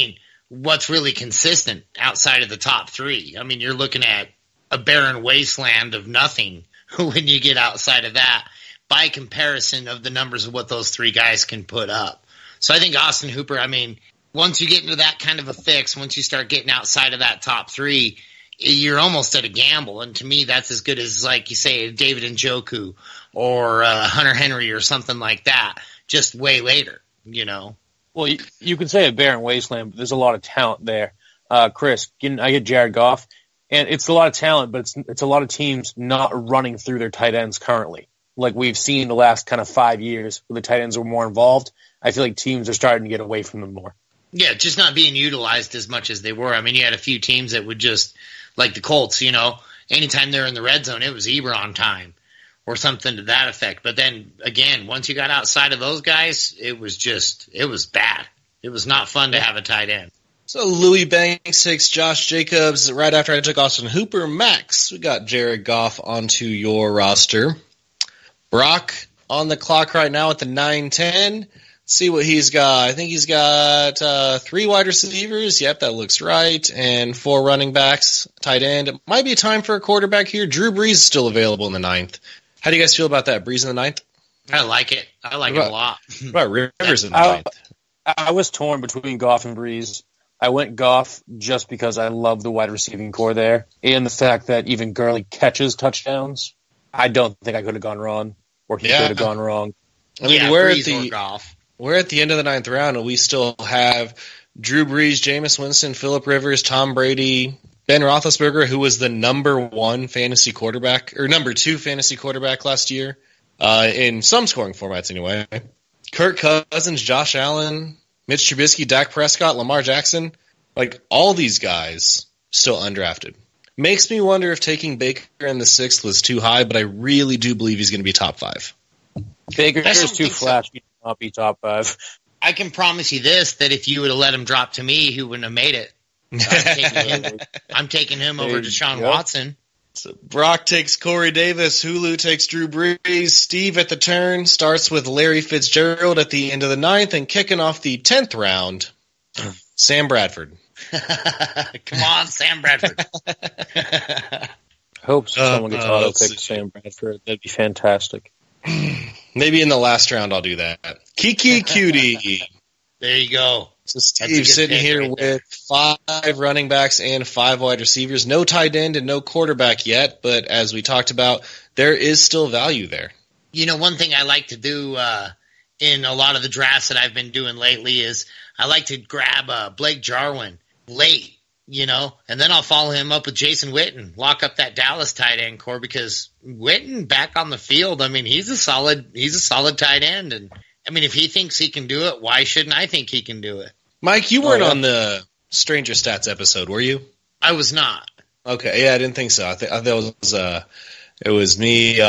– what's really consistent outside of the top 3? You're looking at a barren wasteland of nothing when you get outside of that, by comparison of the numbers of what those 3 guys can put up. So I think Austin Hooper, once you get into that kind of a fix, once you start getting outside of that top 3, you're almost at a gamble. And to me, that's as good as, like you say, David Njoku or Hunter Henry or something like that, just way later, Well, you can say a barren wasteland, but there's a lot of talent there. Chris, I get Jared Goff, and it's a lot of talent, but it's a lot of teams not running through their tight ends currently. Like we've seen the last kind of 5 years where the tight ends were more involved. I feel like teams are starting to get away from them more. Yeah, just not being utilized as much as they were. You had a few teams that would just, like the Colts, anytime they're in the red zone, it was Ebron time or something to that effect. But then, again, once you got outside of those guys, it was bad. It was not fun to have a tight end. So Louis Banks takes Josh Jacobs right after I took Austin Hooper. Max, we got Jared Goff onto your roster. Brock on the clock right now at the 9-10. See what he's got. I think he's got 3 wide receivers. Yep, that looks right. And 4 running backs, tight end. It might be time for a quarterback here. Drew Brees is still available in the 9th. How do you guys feel about that? Brees in the 9th? I like it. I like it a lot. What about Rivers in the 9th? I was torn between Goff and Brees. I went Goff just because I love the wide receiving core there. And the fact that even Gurley catches touchdowns. I don't think I could have gone wrong. Or he could have gone wrong. We're at the end of the 9th round, and we still have Drew Brees, Jameis Winston, Phillip Rivers, Tom Brady, Ben Roethlisberger, who was the number 1 fantasy quarterback, or number 2 fantasy quarterback last year, in some scoring formats anyway. Kirk Cousins, Josh Allen, Mitch Trubisky, Dak Prescott, Lamar Jackson, all these guys still undrafted. Makes me wonder if taking Baker in the 6th was too high, but I really do believe he's going to be top 5. Baker is too flashy to not be top 5. I can promise you this, that if you would have let him drop to me, he wouldn't have made it. I'm taking him over Deshaun Watson. So Brock takes Corey Davis. Hulu takes Drew Brees. Steve at the turn starts with Larry Fitzgerald at the end of the 9th, and kicking off the 10th round, Sam Bradford. Come on, Sam Bradford. Hope someone gets auto-pick Sam Bradford. That'd be fantastic. Maybe in the last round I'll do that. Kiki Cutie. There you go. So Steve's sitting here with 5 running backs and 5 wide receivers. No tight end and no quarterback yet, but as we talked about, there is still value there. One thing I like to do in a lot of the drafts that I've been doing lately is I like to grab Blake Jarwin late, and then I'll follow him up with Jason Witten, lock up that Dallas tight end core, because Witten back on the field, he's a solid tight end, and if he thinks he can do it, why shouldn't I think he can do it? Mike, you weren't on the Stranger Stats episode, were you? I was not. Okay, yeah, I didn't think so. I thought it was me,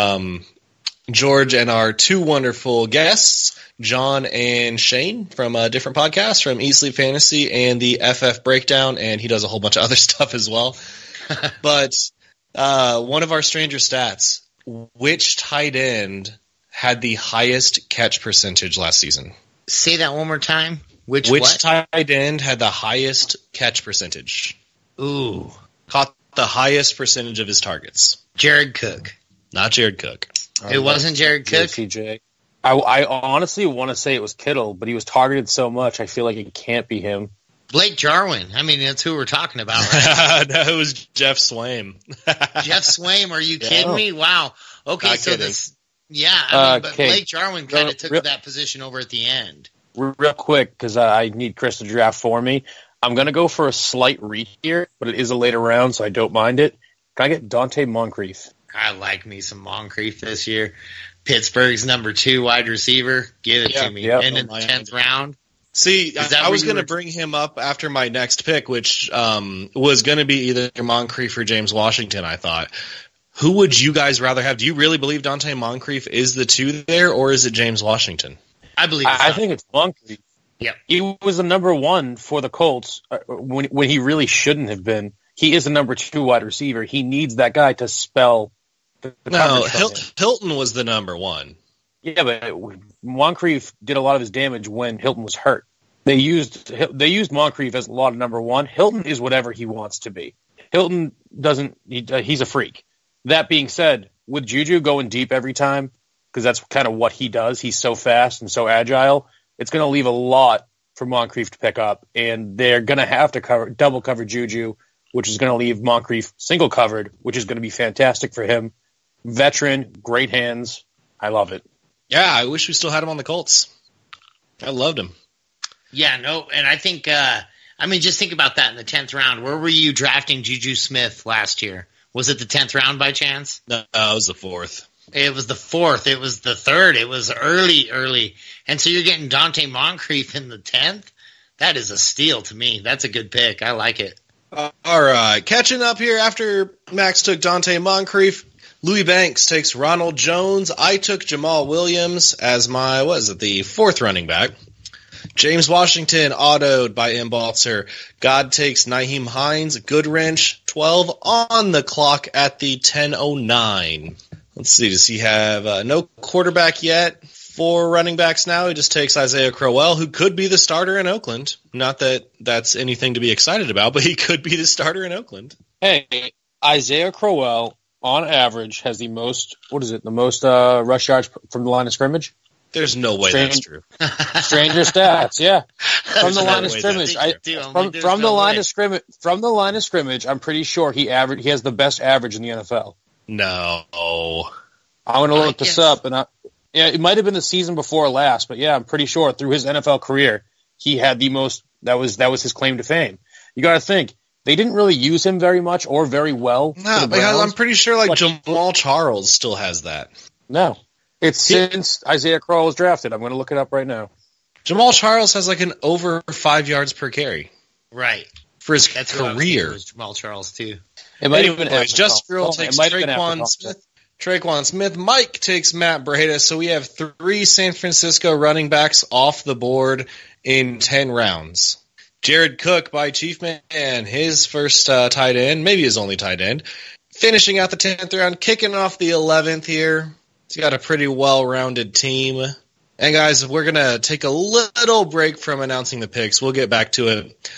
George, and our 2 wonderful guests, John and Shane from different podcasts, from Eat Sleep Fantasy and the FF Breakdown, and he does a whole bunch of other stuff as well. But one of our Stranger Stats, which tight end had the highest catch percentage last season? Say that one more time. Which tight end had the highest catch percentage? Ooh. Caught the highest percentage of his targets. Jared Cook. Not Jared Cook. It wasn't Jared Cook? JPJ. I honestly want to say it was Kittle, but he was targeted so much, I feel like it can't be him. Blake Jarwin. I mean, that's who we're talking about, right? No, it was Jeff Swaim. Jeff Swaim, are you kidding me? Wow. Okay, Not so kidding. this... Yeah, I mean, but okay. Blake Jarwin kind of took that position over at the end. Real quick, because I need Chris to draft for me. I'm going to go for a slight reach here, but it is a later round, so I don't mind it. Can I get Dante Moncrief? I like me some Moncrief this year. Pittsburgh's number 2 wide receiver. Give it to me. Yep. And in the 10th round. See, that I where was you going to were- bring him up after my next pick, which was going to be either Moncrief or James Washington, I thought. Who would you guys rather have? Do you really believe Dante Moncrief is the 2 there, or is it James Washington? I believe it's I not. think it's Moncrief. Yep. He was the number 1 for the Colts when he really shouldn't have been. He is the number 2 wide receiver. He needs that guy to spell the No, coverage from him. Hilton was the number 1. Yeah, but Moncrief did a lot of his damage when Hilton was hurt. They used Moncrief as a lot of number 1. Hilton is whatever he wants to be. Hilton doesn't. He's a freak. That being said, with Juju going deep every time, because that's kind of what he does. He's so fast and so agile. It's going to leave a lot for Moncrief to pick up, and they're going to have to double cover Juju, which is going to leave Moncrief single covered, which is going to be fantastic for him. Veteran, great hands. I love it. Yeah, I wish we still had him on the Colts. I loved him. Yeah, no, and I think, I mean, just think about that in the 10th round. Where were you drafting Juju Smith last year? Was it the 10th round by chance? No, it was the 4th. It was the 4th. It was the 3rd. It was early. And so you're getting Dante Moncrief in the 10th? That is a steal to me. That's a good pick. I like it. All right, catching up here after Max took Dante Moncrief. Louis Banks takes Ronald Jones. I took Jamal Williams as my, the 4th running back. James Washington autoed by M. Balzer. God takes Nyheim Hines. Goodwrench, 12 on the clock at the 10:09. Let's see, does he have no quarterback yet? 4 running backs now. He just takes Isaiah Crowell, who could be the starter in Oakland. Not that that's anything to be excited about, but he could be the starter in Oakland. Hey, Isaiah Crowell, on average, has the most rush yards from the line of scrimmage? There's no way that's true. Stranger stats, yeah. From the no line of way scrimmage, that's from the line of scrimmage, I'm pretty sure he has the best average in the NFL. No. I'm going to look this up, and it might have been the season before last, but yeah, I'm pretty sure through his NFL career, he had the most. That was his claim to fame. You got to think they didn't really use him very much or very well. No, because I'm pretty sure Jamal Charles still has that. No. It's since Isaiah Crowell was drafted. I'm going to look it up right now. Jamal Charles has an over 5 yards per carry. Right. For his That's what I was career. thinking was Jamal Charles, too. It might have been Anyways, Just Girl takes Traquan Traquan Smith. Mike takes Matt Breida. So we have 3 San Francisco running backs off the board in 10 rounds. Jared Cook by Chief Man, his first tight end, maybe his only tight end. Finishing out the 10th round, kicking off the 11th here. He's got a pretty well-rounded team. And guys, we're going to take a little break from announcing the picks. We'll get back to it.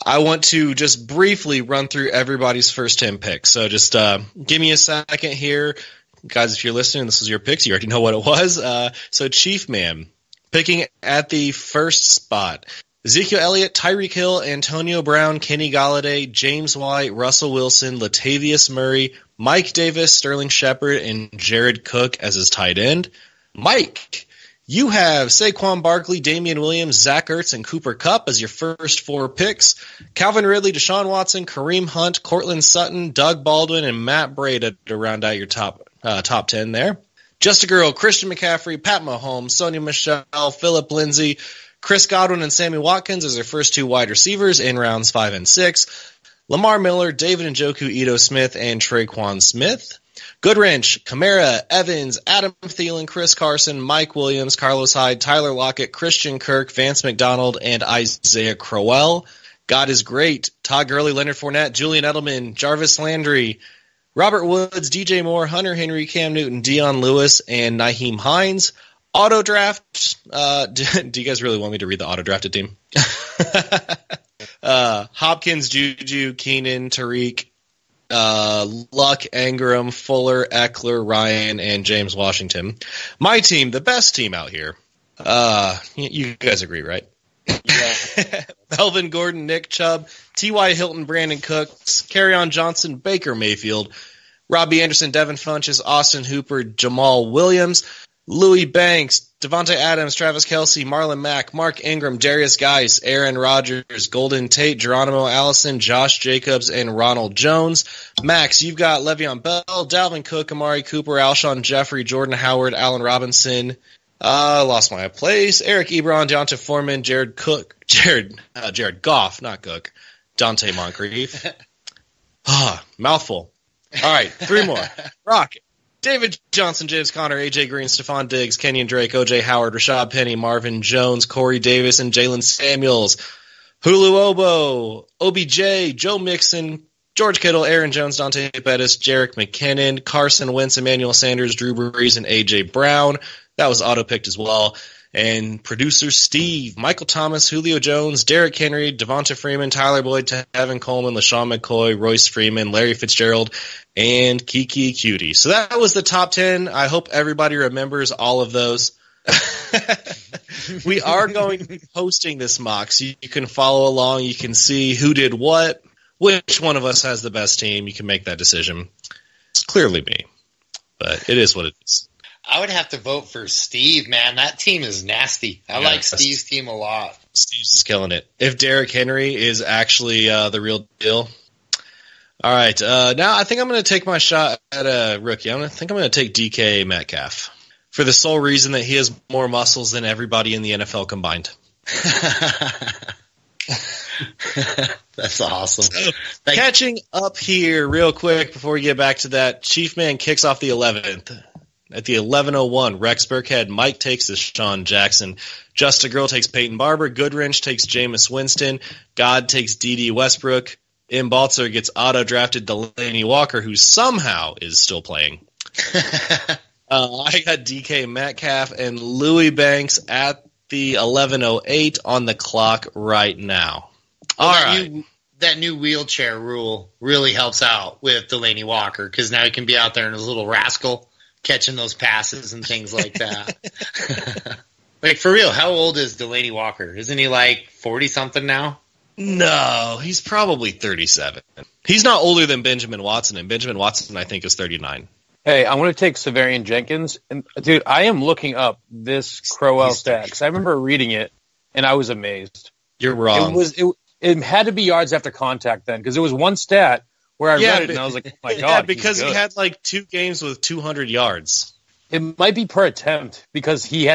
I want to just briefly run through everybody's first 10 picks. So just give me a second here. Guys, if you're listening, this was your picks. You already know what it was. So Chief Man, picking at the first spot. Ezekiel Elliott, Tyreek Hill, Antonio Brown, Kenny Golladay, James White, Russell Wilson, Latavius Murray, Mike Davis, Sterling Shepard, and Jared Cook as his tight end. Mike, you have Saquon Barkley, Damian Williams, Zach Ertz, and Cooper Kupp as your first 4 picks. Calvin Ridley, Deshaun Watson, Kareem Hunt, Cortland Sutton, Doug Baldwin, and Matt Breida to round out your top 10 there. Just a Girl, Christian McCaffrey, Pat Mahomes, Sony Michel, Philip Lindsay, Chris Godwin, and Sammy Watkins as their first 2 wide receivers in rounds 5 and 6. Lamar Miller, David Njoku, Ito Smith, and Traquan Smith. Goodwrench, Kamara, Evans, Adam Thielen, Chris Carson, Mike Williams, Carlos Hyde, Tyler Lockett, Christian Kirk, Vance McDonald, and Isaiah Crowell. God is great. Todd Gurley, Leonard Fournette, Julian Edelman, Jarvis Landry, Robert Woods, DJ Moore, Hunter Henry, Cam Newton, Dion Lewis, and Nyheim Hines. Auto draft. Do you guys really want me to read the auto drafted team? Hopkins, Juju, Keenan, Tariq, Luck, Engram, Fuller, Eckler, Ryan, and James Washington. My team, the best team out here. You guys agree, right? Yeah. Melvin Gordon, Nick Chubb, T.Y. Hilton, Brandon Cooks, Kerryon Johnson, Baker Mayfield, Robbie Anderson, Devin Funches, Austin Hooper, Jamal Williams, Louis Banks, Devontae Adams, Travis Kelce, Marlon Mack, Mark Ingram, Darius Geis, Aaron Rodgers, Golden Tate, Geronimo Allison, Josh Jacobs, and Ronald Jones. Max, you've got Le'Veon Bell, Dalvin Cook, Amari Cooper, Alshon Jeffrey, Jordan Howard, Allen Robinson. Lost my place. Eric Ebron, Deonta Foreman, Jared Goff, not Cook, Dante Moncrief. Mouthful. All right, 3 more. Rocket. David Johnson, James Conner, AJ Green, Stephon Diggs, Kenyon Drake, OJ Howard, Rashad Penny, Marvin Jones, Corey Davis, and Jalen Samuels. Hulu Obo, OBJ, Joe Mixon, George Kittle, Aaron Jones, Dante Pettis, Jerick McKinnon, Carson Wentz, Emmanuel Sanders, Drew Brees, and AJ Brown. That was auto-picked as well. And producer Steve, Michael Thomas, Julio Jones, Derrick Henry, Devonta Freeman, Tyler Boyd, Tevin Coleman, LaShawn McCoy, Royce Freeman, Larry Fitzgerald, and Kiki Cutie. So that was the top 10. I hope everybody remembers all of those. We are going to be posting this mock, so you can follow along. You can see who did what, which one of us has the best team. You can make that decision. It's clearly me, but it is what it is. I would have to vote for Steve, man. That team is nasty. I like Steve's team a lot. Steve's is killing it. If Derrick Henry is actually the real deal. All right. Now I think I'm going to take my shot at a rookie. I think I'm going to take DK Metcalf for the sole reason that he has more muscles than everybody in the NFL combined. That's awesome. So, catching up here real quick before we get back to that, Chief Man kicks off the 11th. At the 11:01, Rex Burkhead, Mike takes Deshaun Jackson. Just Girl takes Peyton Barber. Goodwrench takes Jameis Winston. God takes D.D. Westbrook. M. Balzer gets auto-drafted Delaney Walker, who somehow is still playing. I got DK Metcalf and Louis Banks at the 11:08 on the clock right now. All right. That new wheelchair rule really helps out with Delaney Walker because now he can be out there in his little rascal catching those passes and things like that. Like, for real, how old is Delaney Walker? Isn't he like 40-something now? No, he's probably 37. He's not older than Benjamin Watson, and Benjamin Watson, I think, is 39. Hey, I'm going to take Severian Jenkins. And, dude, I am looking up this Crowell stat because I remember reading it, and I was amazed. You're wrong. It had to be yards after contact then because it was one stat where I read it and I was like, oh my God. Yeah, because he had like 2 games with 200 yards. It might be per attempt because he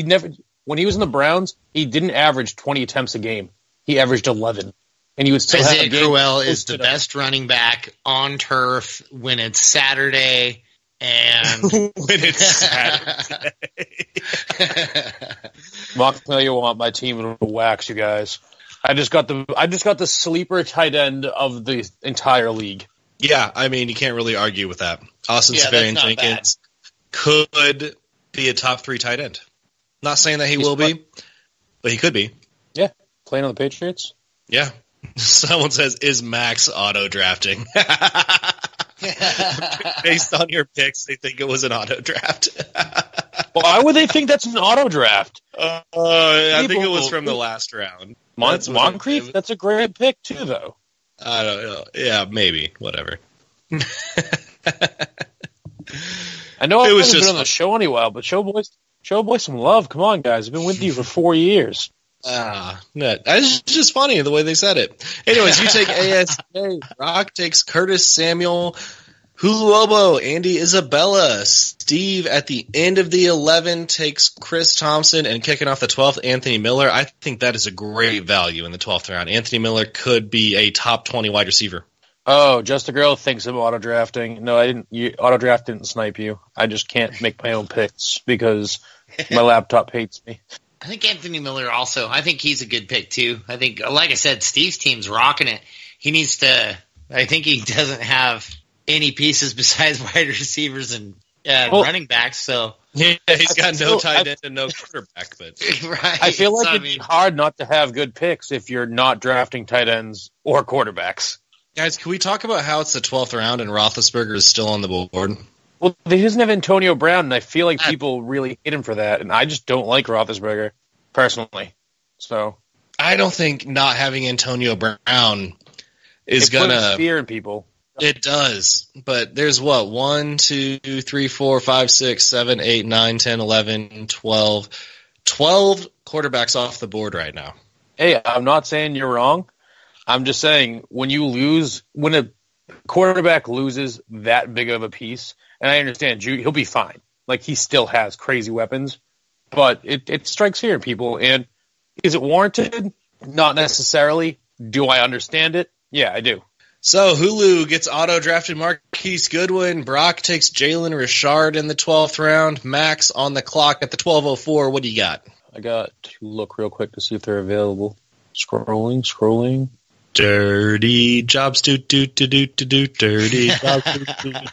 never, when he was in the Browns, he didn't average 20 attempts a game. He averaged 11. And he would still Isaiah have a game. Crowell is the best running back on turf when it's Saturday and when it's Saturday. Mock tell you what, my team will wax you guys. I just got the sleeper tight end of the entire league. Yeah, I mean, you can't really argue with that. Austin Severian Jenkins could be a top 3 tight end. Not saying that he will be, but he could be. Yeah, playing on the Patriots. Yeah. Someone says, is Max auto-drafting? Based on your picks, they think it was an auto-draft. Why would they think that's an auto-draft? I think it was from the last round. Moncrief? That's a great pick, too, though. I don't know. Yeah, maybe. Whatever. I know I haven't been on the show in a while, but show boys some love. Come on, guys. I've been with you for 4 years. It's just funny the way they said it. Anyways, you take ASJ. Rock takes Curtis Samuel. Huluobo, Andy Isabella. Steve at the end of the 11 takes Chris Thompson, and kicking off the 12th, Anthony Miller. I think that is a great value in the 12th round. Anthony Miller could be a top 20 wide receiver. Oh, Just a Girl thinks of auto-drafting. No, I didn't. Auto-draft didn't snipe you. I just can't make my own picks because my laptop hates me. I think Anthony Miller also, I think he's a good pick too. I think, like I said, Steve's team's rocking it. He needs to, I think he doesn't have any pieces besides wide receivers and running backs. So yeah, he's got no tight end and no quarterback. But right, I feel like it's hard not to have good picks if you're not drafting tight ends or quarterbacks. Guys, can we talk about how it's the 12th round and Roethlisberger is still on the board? Well, he doesn't have Antonio Brown, and I feel like people really hate him for that, and I just don't like Roethlisberger, personally. So I don't think not having Antonio Brown is it going puts to... fear in people. It does, but there's what? 1, 2, 3, 4, 5, 6, 7, 8, 9, 10, 11, 12. 12 quarterbacks off the board right now. Hey, I'm not saying you're wrong. I'm just saying when a quarterback loses that big of a piece, and I understand he'll be fine. Like, he still has crazy weapons, but it strikes fear in people. And is it warranted? Not necessarily. Do I understand it? Yeah, I do. So Hulu gets auto-drafted Marquise Goodwin. Brock takes Jalen Richard in the 12th round. Max on the clock at the 12:04. What do you got? I got to look real quick to see if they're available. Scrolling. Dirty jobs, do dirty jobs,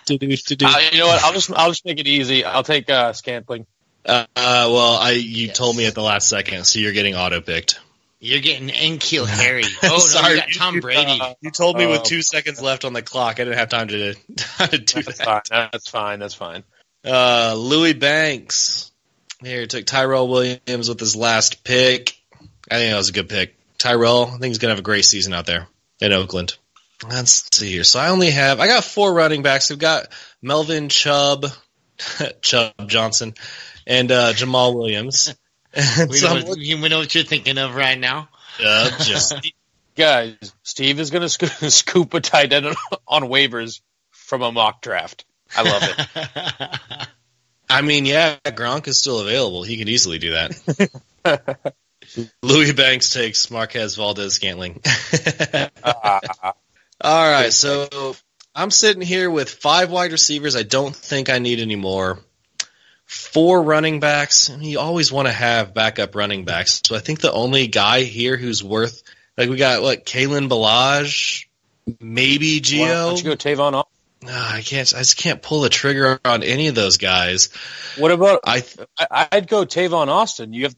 do. You know what? I'll just make it easy. I'll take Scantling. You told me at the last second, so you're getting auto-picked. You're getting N'Keal Harry. Oh, sorry, you got Tom Brady. You told me with 2 seconds left on the clock. I didn't have time to do that. That's fine. Louis Banks. Here, took Tyrell Williams with his last pick. I think that was a good pick. Tyrell, I think he's going to have a great season out there in Oakland. Let's see here. So I got 4 running backs. We've got Melvin Chubb Johnson, and Jamal Williams. We know what you're thinking of right now. Guys, Steve is going to scoop a tight end on waivers from a mock draft. I love it. I mean, yeah, Gronk is still available. He could easily do that. Louis Banks takes Marquez Valdez-Scantling. All right, so I'm sitting here with 5 wide receivers. I don't think I need any more. 4 running backs. You always want to have backup running backs. So I think the only guy here who's worth, like, we got Kalen Ballage, maybe Gio. Why don't you go Tavon off? No, I just can't pull the trigger on any of those guys. What about I'd go Tavon Austin. You have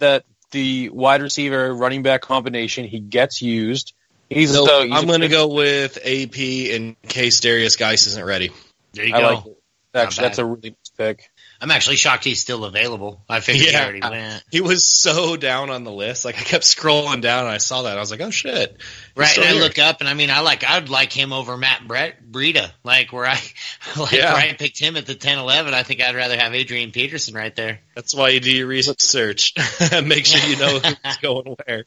the wide receiver running back combination. He gets used. I'm going to go with AP in case Darius Geis isn't ready. There you go. Like it. That's a really nice pick. I'm actually shocked he's still available. I figured he already went. He was so down on the list. Like, I kept scrolling down and I saw that. I was like, oh shit. Right, and I look up and I'd like him over Matt Breida. Like, where I picked him at the 10-11, I think I'd rather have Adrian Peterson right there. That's why you do your research. Make sure you know who's going where.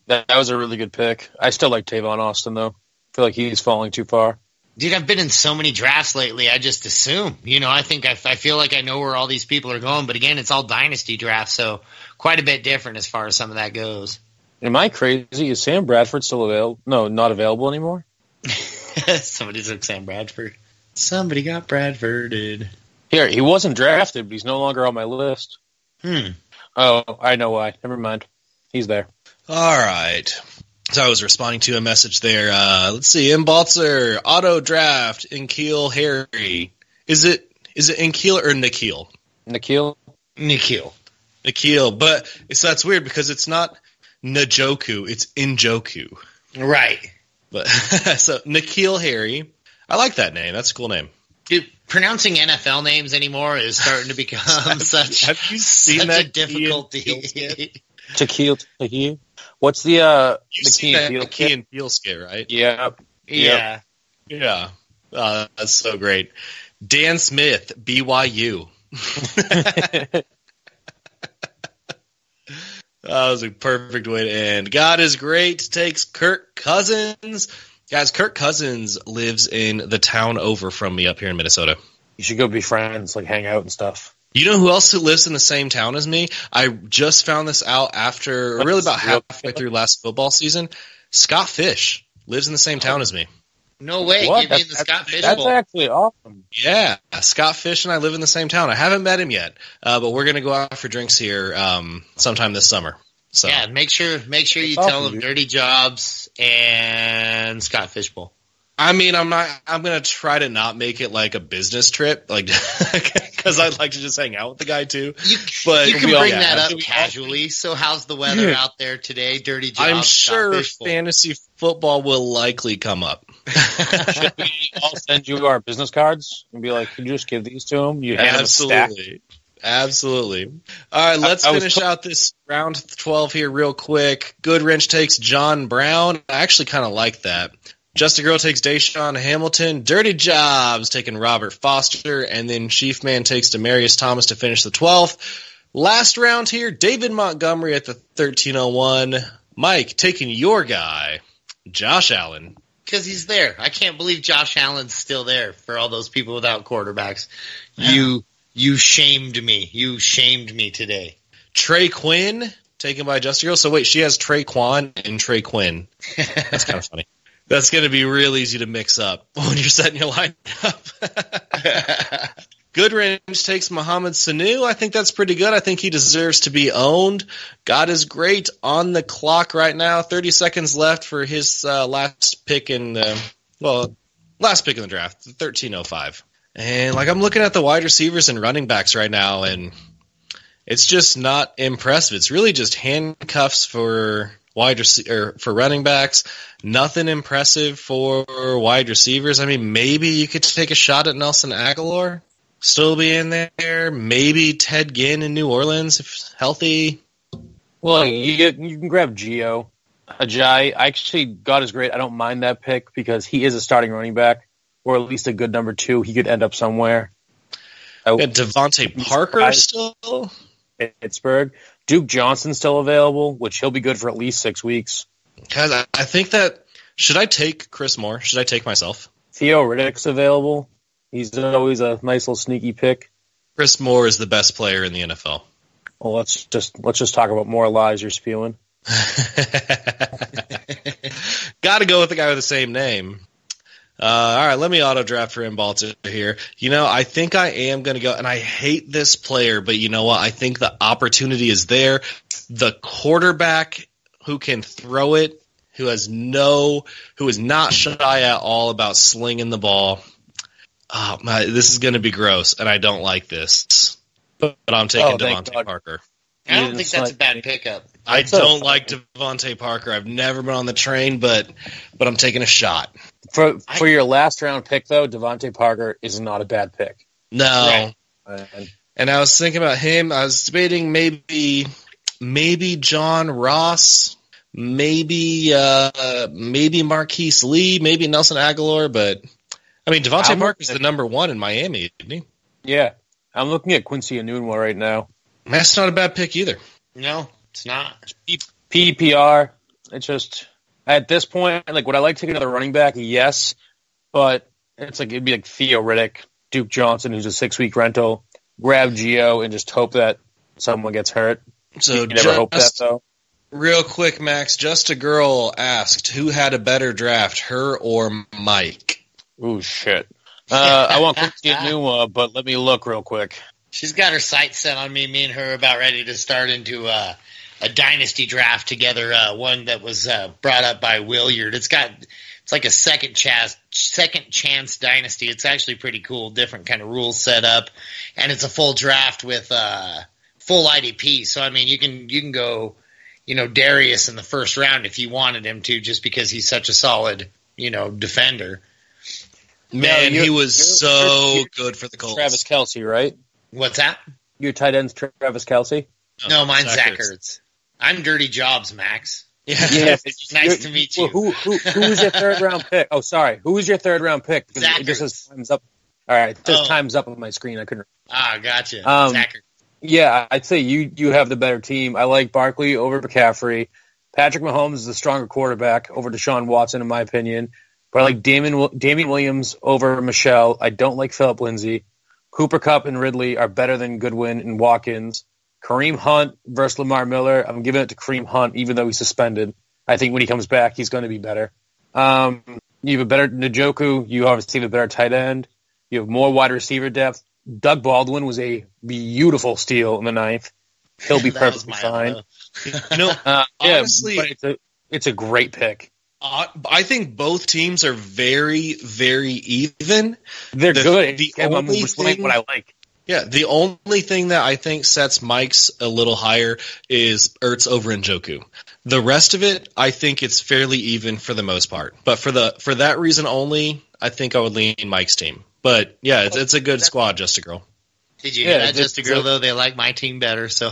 That was a really good pick. I still like Tavon Austin, though. I feel like he's falling too far. Dude, I've been in so many drafts lately, I just assume. I feel like I know where all these people are going, but again, it's all dynasty drafts, so quite a bit different as far as some of that goes. Am I crazy? Is Sam Bradford still available? No, not available anymore? Somebody took Sam Bradford. Somebody got Bradforded. Here, he wasn't drafted, but he's no longer on my list. Oh, I know why. Never mind. He's there. All right. So I was responding to a message there. Let's see. Baltzer, auto draft, N'Keal Harry. Is it N'Keal or N'Keal? N'Keal. But that's weird because it's not Njoku, it's Njoku. Right. But so N'Keal Harry. I like that name. That's a cool name. Dude, pronouncing NFL names anymore is starting to become such a difficulty. Tahil. What's the Key and Peele skit, right? Yeah. That's so great. Dan Smith, BYU. That was a perfect way to end. God is great takes Kirk Cousins. Guys, Kirk Cousins lives in the town over from me up here in Minnesota. You should go be friends, like hang out and stuff. You know who else lives in the same town as me? I just found this out really about halfway through last football season. Scott Fish lives in the same town as me. No way. What? Give me the Scott Fish That's Bowl. actually awesome. Yeah, Scott Fish and I live in the same town. I haven't met him yet, but we're going to go out for drinks here sometime this summer. So. Yeah, make sure you tell him Dirty Jobs and Scott Fish Bowl. I mean, I'm gonna try to not make it like a business trip, like because I'd like to just hang out with the guy too. But you can bring that up casually. So, how's the weather out there today? Dirty Jobs. I'm sure fantasy football will likely come up. Should we all send you our business cards and be like, "Can you just give these to him?" You have Absolutely. Absolutely. All right, let's finish out this round 12 here real quick. Goodwrench takes John Brown. I actually kind of like that. Just a Girl takes Deshaun Hamilton. Dirty Jobs taking Robert Foster. And then Chief Man takes Demarius Thomas to finish the 12th. Last round here, David Montgomery at the 1301. Mike taking your guy, Josh Allen. Because he's there. I can't believe Josh Allen's still there for all those people without quarterbacks. You shamed me. You shamed me today. Trey Quinn, taken by Just a Girl. So wait, she has Trey Quan and Trey Quinn. That's kind of funny. That's going to be real easy to mix up when you're setting your line up. Goodwrench takes Mohamed Sanu. I think that's pretty good. I think he deserves to be owned. God is great on the clock right now. 30 seconds left for his last pick in the draft, 1305. And I'm looking at the wide receivers and running backs right now, and it's just not impressive. It's really just handcuffs for for running backs. Nothing impressive for wide receivers. I mean, maybe you could take a shot at Nelson Aguilar, still be in there. Maybe Ted Ginn in New Orleans if healthy. Well, you can grab Gio Ajayi. Actually, God is great. I don't mind that pick because he is a starting running back, or at least a good number 2. He could end up somewhere. Devontae Parker still? Pittsburgh. Duke Johnson's still available, which he'll be good for at least 6 weeks. Guys, I think that – should I take Chris Moore? Should I take myself? Theo Riddick's available. He's always a nice little sneaky pick. Chris Moore is the best player in the NFL. Well, let's just talk about more lies you're spewing. Got to go with the guy with the same name. All right, let me auto draft for Baltimore here. I think I am going to go, and I hate this player, but you know what? I think the opportunity is there. The quarterback who can throw it, who is not shy at all about slinging the ball. Oh, this is going to be gross, and I don't like this. But I'm taking Devontae Parker. I don't think that's a bad pickup. I don't like Devontae Parker. I've never been on the train, but I'm taking a shot. For your last round pick, though, Devontae Parker is not a bad pick. No. Right. And I was thinking about him. I was debating maybe John Ross, maybe Marquise Lee, maybe Nelson Aguilar, but I mean Devontae Parker's the number 1 in Miami, isn't he? Yeah. I'm looking at Quincy Enunwa right now. That's not a bad pick either. No, it's not. PPR. It's just at this point, would I like to take another running back? Yes, but it'd be like Theo Riddick, Duke Johnson, who's a 6-week rental. Grab Gio and just hope that someone gets hurt. So you never hope that though. Real quick, Max. Just a Girl asked who had a better draft, her or Mike. Ooh, shit. I want Quincy Enunwa, but let me look real quick. She's got her sights set on me. Me and her are about ready to start into a dynasty draft together. One that was brought up by Williard. It's like a second chance dynasty. It's actually pretty cool. Different kind of rules set up, and it's a full draft with full IDP. So I mean, you can go, Darius in the first round if you wanted him to, just because he's such a solid, defender. Man, he was so good for the Colts. Travis Kelce, right? What's that? Your tight end's Travis Kelce? No, mine's Zach Ertz. I'm Dirty Jobs, Max. Yeah. Nice to meet you. Well, who was your third round pick? Oh, sorry. Who was your third round pick? Because Zach it just says time's up. All right. It says time's up on my screen. I couldn't. Gotcha. Zach Ertz. Yeah, I'd say you have the better team. I like Barkley over McCaffrey. Patrick Mahomes is the stronger quarterback over Deshaun Watson, in my opinion. But I like Damian Williams over Michelle. I don't like Phillip Lindsay. Cooper Kupp and Ridley are better than Goodwin and Watkins. Kareem Hunt versus Lamar Miller. I'm giving it to Kareem Hunt, even though he's suspended. I think when he comes back, he's going to be better. You have a better Njoku. You obviously have a better tight end. You have more wide receiver depth. Doug Baldwin was a beautiful steal in the 9th. He'll be perfectly fine. Honestly, but it's a great pick. I think both teams are very, very even. They're good. I'm what I like. Yeah, the only thing that I think sets Mike's a little higher is Ertz over Njoku. The rest of it, I think it's fairly even for the most part. But for that reason only, I think I would lean Mike's team. But yeah, it's a good squad, Just a Girl. Did you hear that, Just a Girl, though? They like my team better, so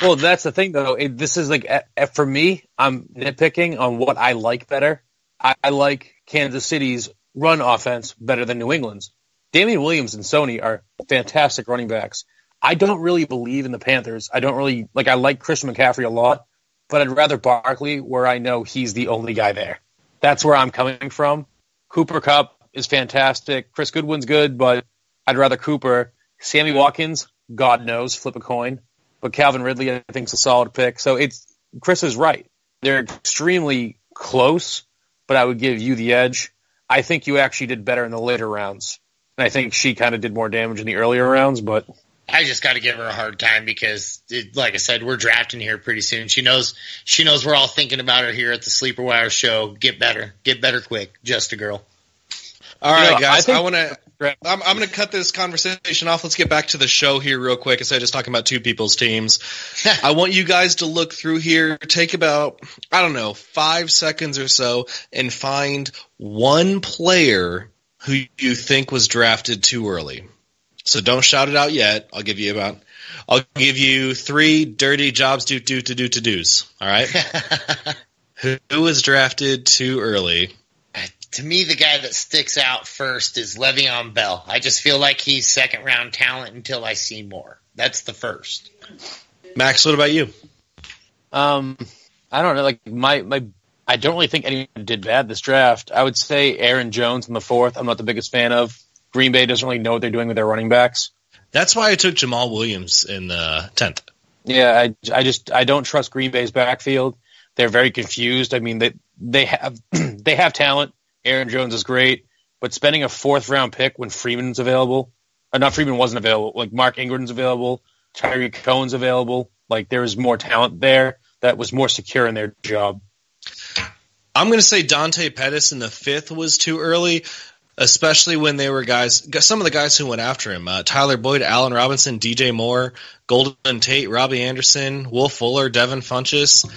Well, that's the thing, though. This is like, for me, I'm nitpicking on what I like better. I like Kansas City's run offense better than New England's. Damian Williams and Sony are fantastic running backs. I don't really believe in the Panthers. I like Christian McCaffrey a lot, but I'd rather Barkley where I know he's the only guy there. That's where I'm coming from. Cooper Kupp is fantastic. Chris Goodwin's good, but I'd rather Cooper. Sammy Watkins, God knows, flip a coin. But Calvin Ridley, I think, is a solid pick. So Chris is right. They're extremely close, but I would give you the edge. I think you actually did better in the later rounds. And I think she kind of did more damage in the earlier rounds, but I just got to give her a hard time because, like I said, we're drafting here pretty soon. She knows we're all thinking about her here at the Sleeper Wire show. Get better quick. Just a Girl. All right, guys. I'm going to cut this conversation off. Let's get back to the show here real quick instead of just talking about two people's teams. I want you guys to look through here, take about, 5 seconds or so, and find one player who you think was drafted too early. So don't shout it out yet. I'll give you 3 dirty jobs to do's. All right. Who was drafted too early? To me, the guy that sticks out first is Le'Veon Bell. I just feel like he's second round talent until I see more. That's the first. Max, what about you? I don't know. Like I don't really think anyone did bad this draft. I would say Aaron Jones in the 4th. I'm not the biggest fan of. Green Bay doesn't really know what they're doing with their running backs. That's why I took Jamal Williams in the 10th. Yeah, I don't trust Green Bay's backfield. They're very confused. I mean, they have talent. Aaron Jones is great, but spending a 4th round pick when Freeman's available, not Freeman wasn't available. Like Mark Ingram's available, Tyreek Cohen's available. Like there was more talent there that was more secure in their job. I'm going to say Dante Pettis in the 5th was too early, especially when they were some of the guys who went after him. Tyler Boyd, Allen Robinson, DJ Moore, Golden Tate, Robbie Anderson, Will Fuller, Devin Funchess,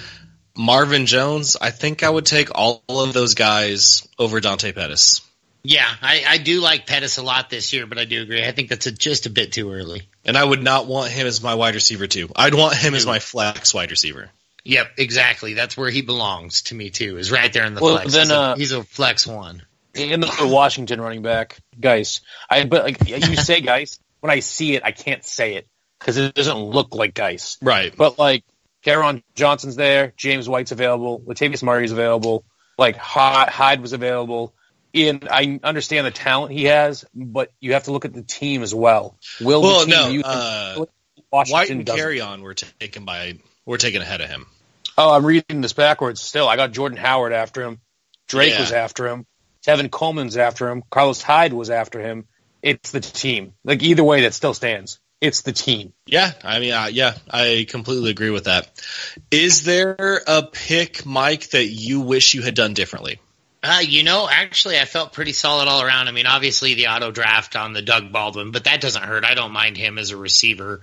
Marvin Jones. I think I would take all of those guys over Dante Pettis. Yeah, I do like Pettis a lot this year, but I do agree. I think that's just a bit too early. And I would not want him as my wide receiver, too. I'd want him as my flex wide receiver. Yep, exactly. That's where he belongs to me, too, is right there in the flex. Then, he's a flex one. In the Washington running back, Geis. But you say Geis, when I see it, I can't say it because it doesn't look like Geis. Right. But, Caron Johnson's there, James White's available, Latavius Murray's available, Hyde was available. And I understand the talent he has, but you have to look at the team as well. White and Carry-On were taken ahead of him. Oh, I'm reading this backwards still. I got Jordan Howard after him. Drake was after him. Tevin Coleman's after him. Carlos Hyde was after him. It's the team. Either way, that still stands. It's the team. Yeah, I mean, I completely agree with that. Is there a pick, Mike, that you wish you had done differently? Actually, I felt pretty solid all around. I mean, obviously the auto draft on the Doug Baldwin, but that doesn't hurt. I don't mind him as a receiver.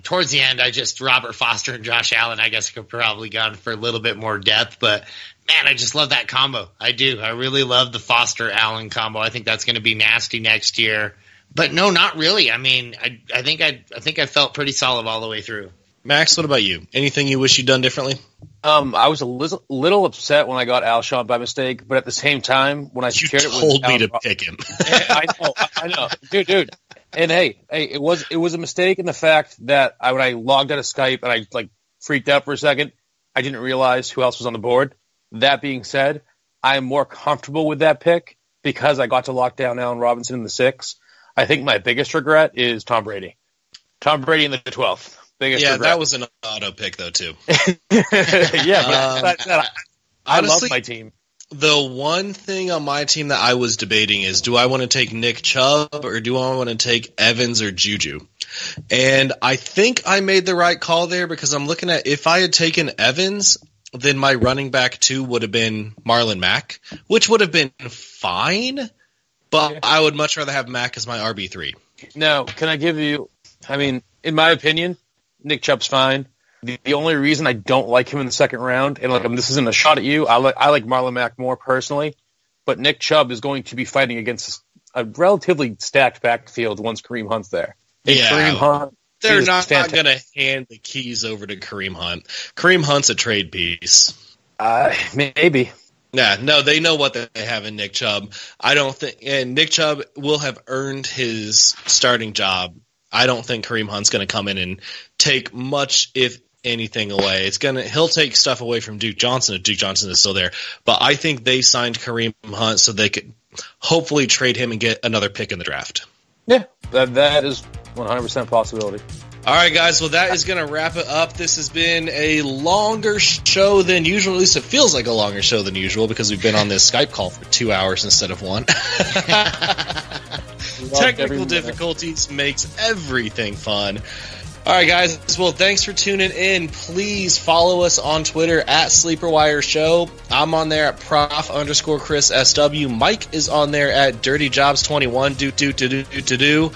Towards the end, Robert Foster and Josh Allen, I guess I could probably gone for a little bit more depth, but man, I just love that combo. I do. I really love the Foster-Allen combo. I think that's going to be nasty next year. But no, not really. I mean, I think I felt pretty solid all the way through. Max, what about you? Anything you wish you'd done differently? I was a little upset when I got Alshon by mistake, but at the same time, when I secured it, told me to pick him. I know, dude. And hey, it was a mistake in the fact that when I logged out of Skype and I freaked out for a second, I didn't realize who else was on the board. That being said, I am more comfortable with that pick because I got to lock down Allen Robinson in the 6th. I think my biggest regret is Tom Brady. Tom Brady in the 12th. Regret. That was an auto pick, though, too. I love my team. The one thing on my team that I was debating is, do I want to take Nick Chubb or do I want to take Evans or Juju? And I think I made the right call there because I'm looking at if I had taken Evans, then my running back 2 would have been Marlon Mack, which would have been fine, but I would much rather have Mack as my RB3. Now, can I give you, in my opinion, Nick Chubb's fine. The only reason I don't like him in the second round, and this isn't a shot at you, I like Marlon Mack more personally, but Nick Chubb is going to be fighting against a relatively stacked backfield once Kareem Hunt's there. Kareem Hunt, they're not going to hand the keys over to Kareem Hunt. Kareem Hunt's a trade piece. Maybe. Yeah, no, they know what they have in Nick Chubb. I don't think, and Nick Chubb will have earned his starting job. I don't think Kareem Hunt's going to come in and take much, if anything, away. He'll take stuff away from Duke Johnson if Duke Johnson is still there. But I think they signed Kareem Hunt so they could hopefully trade him and get another pick in the draft. Yeah, that is 100% possibility. All right, guys. Well, that is going to wrap it up. This has been a longer show than usual. At least it feels like a longer show than usual because we've been on this Skype call for 2 hours instead of 1. Technical difficulties makes everything fun. All right, guys. Well, thanks for tuning in. Please follow us on Twitter at Sleeper Show. I'm on there at Prof_Chris SW. Mike is on there at DirtyJobs21.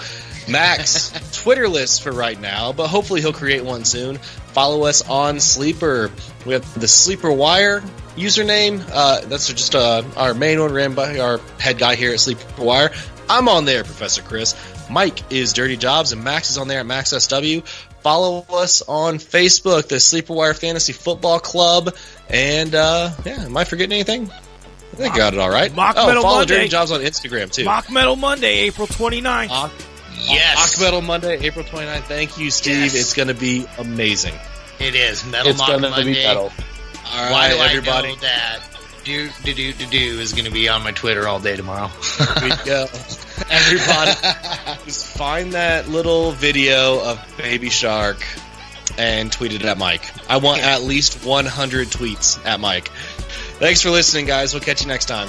Max, Twitterless for right now, but hopefully he'll create one soon. Follow us on Sleeper. We have the Sleeper Wire username. That's just our main one ran by our head guy here at Sleeper Wire. I'm on there, Professor Chris. Mike is Dirty Jobs, and Max is on there at MaxSW. Follow us on Facebook, the Sleeper Wire Fantasy Football Club. And, am I forgetting anything? I think I got it all right. Follow Monday. Dirty Jobs on Instagram, too. Mock Metal Monday, April 29th. Yes. Mock Metal Monday, April 29th. Thank you, Steve. Yes. It's going to be amazing. It is. Metal Mock Monday. Be metal. All right, why do everybody. I know that do is going to be on my Twitter all day tomorrow. Here we go. Everybody, just find that little video of Baby Shark and tweet it at Mike. I want at least 100 tweets at Mike. Thanks for listening, guys. We'll catch you next time.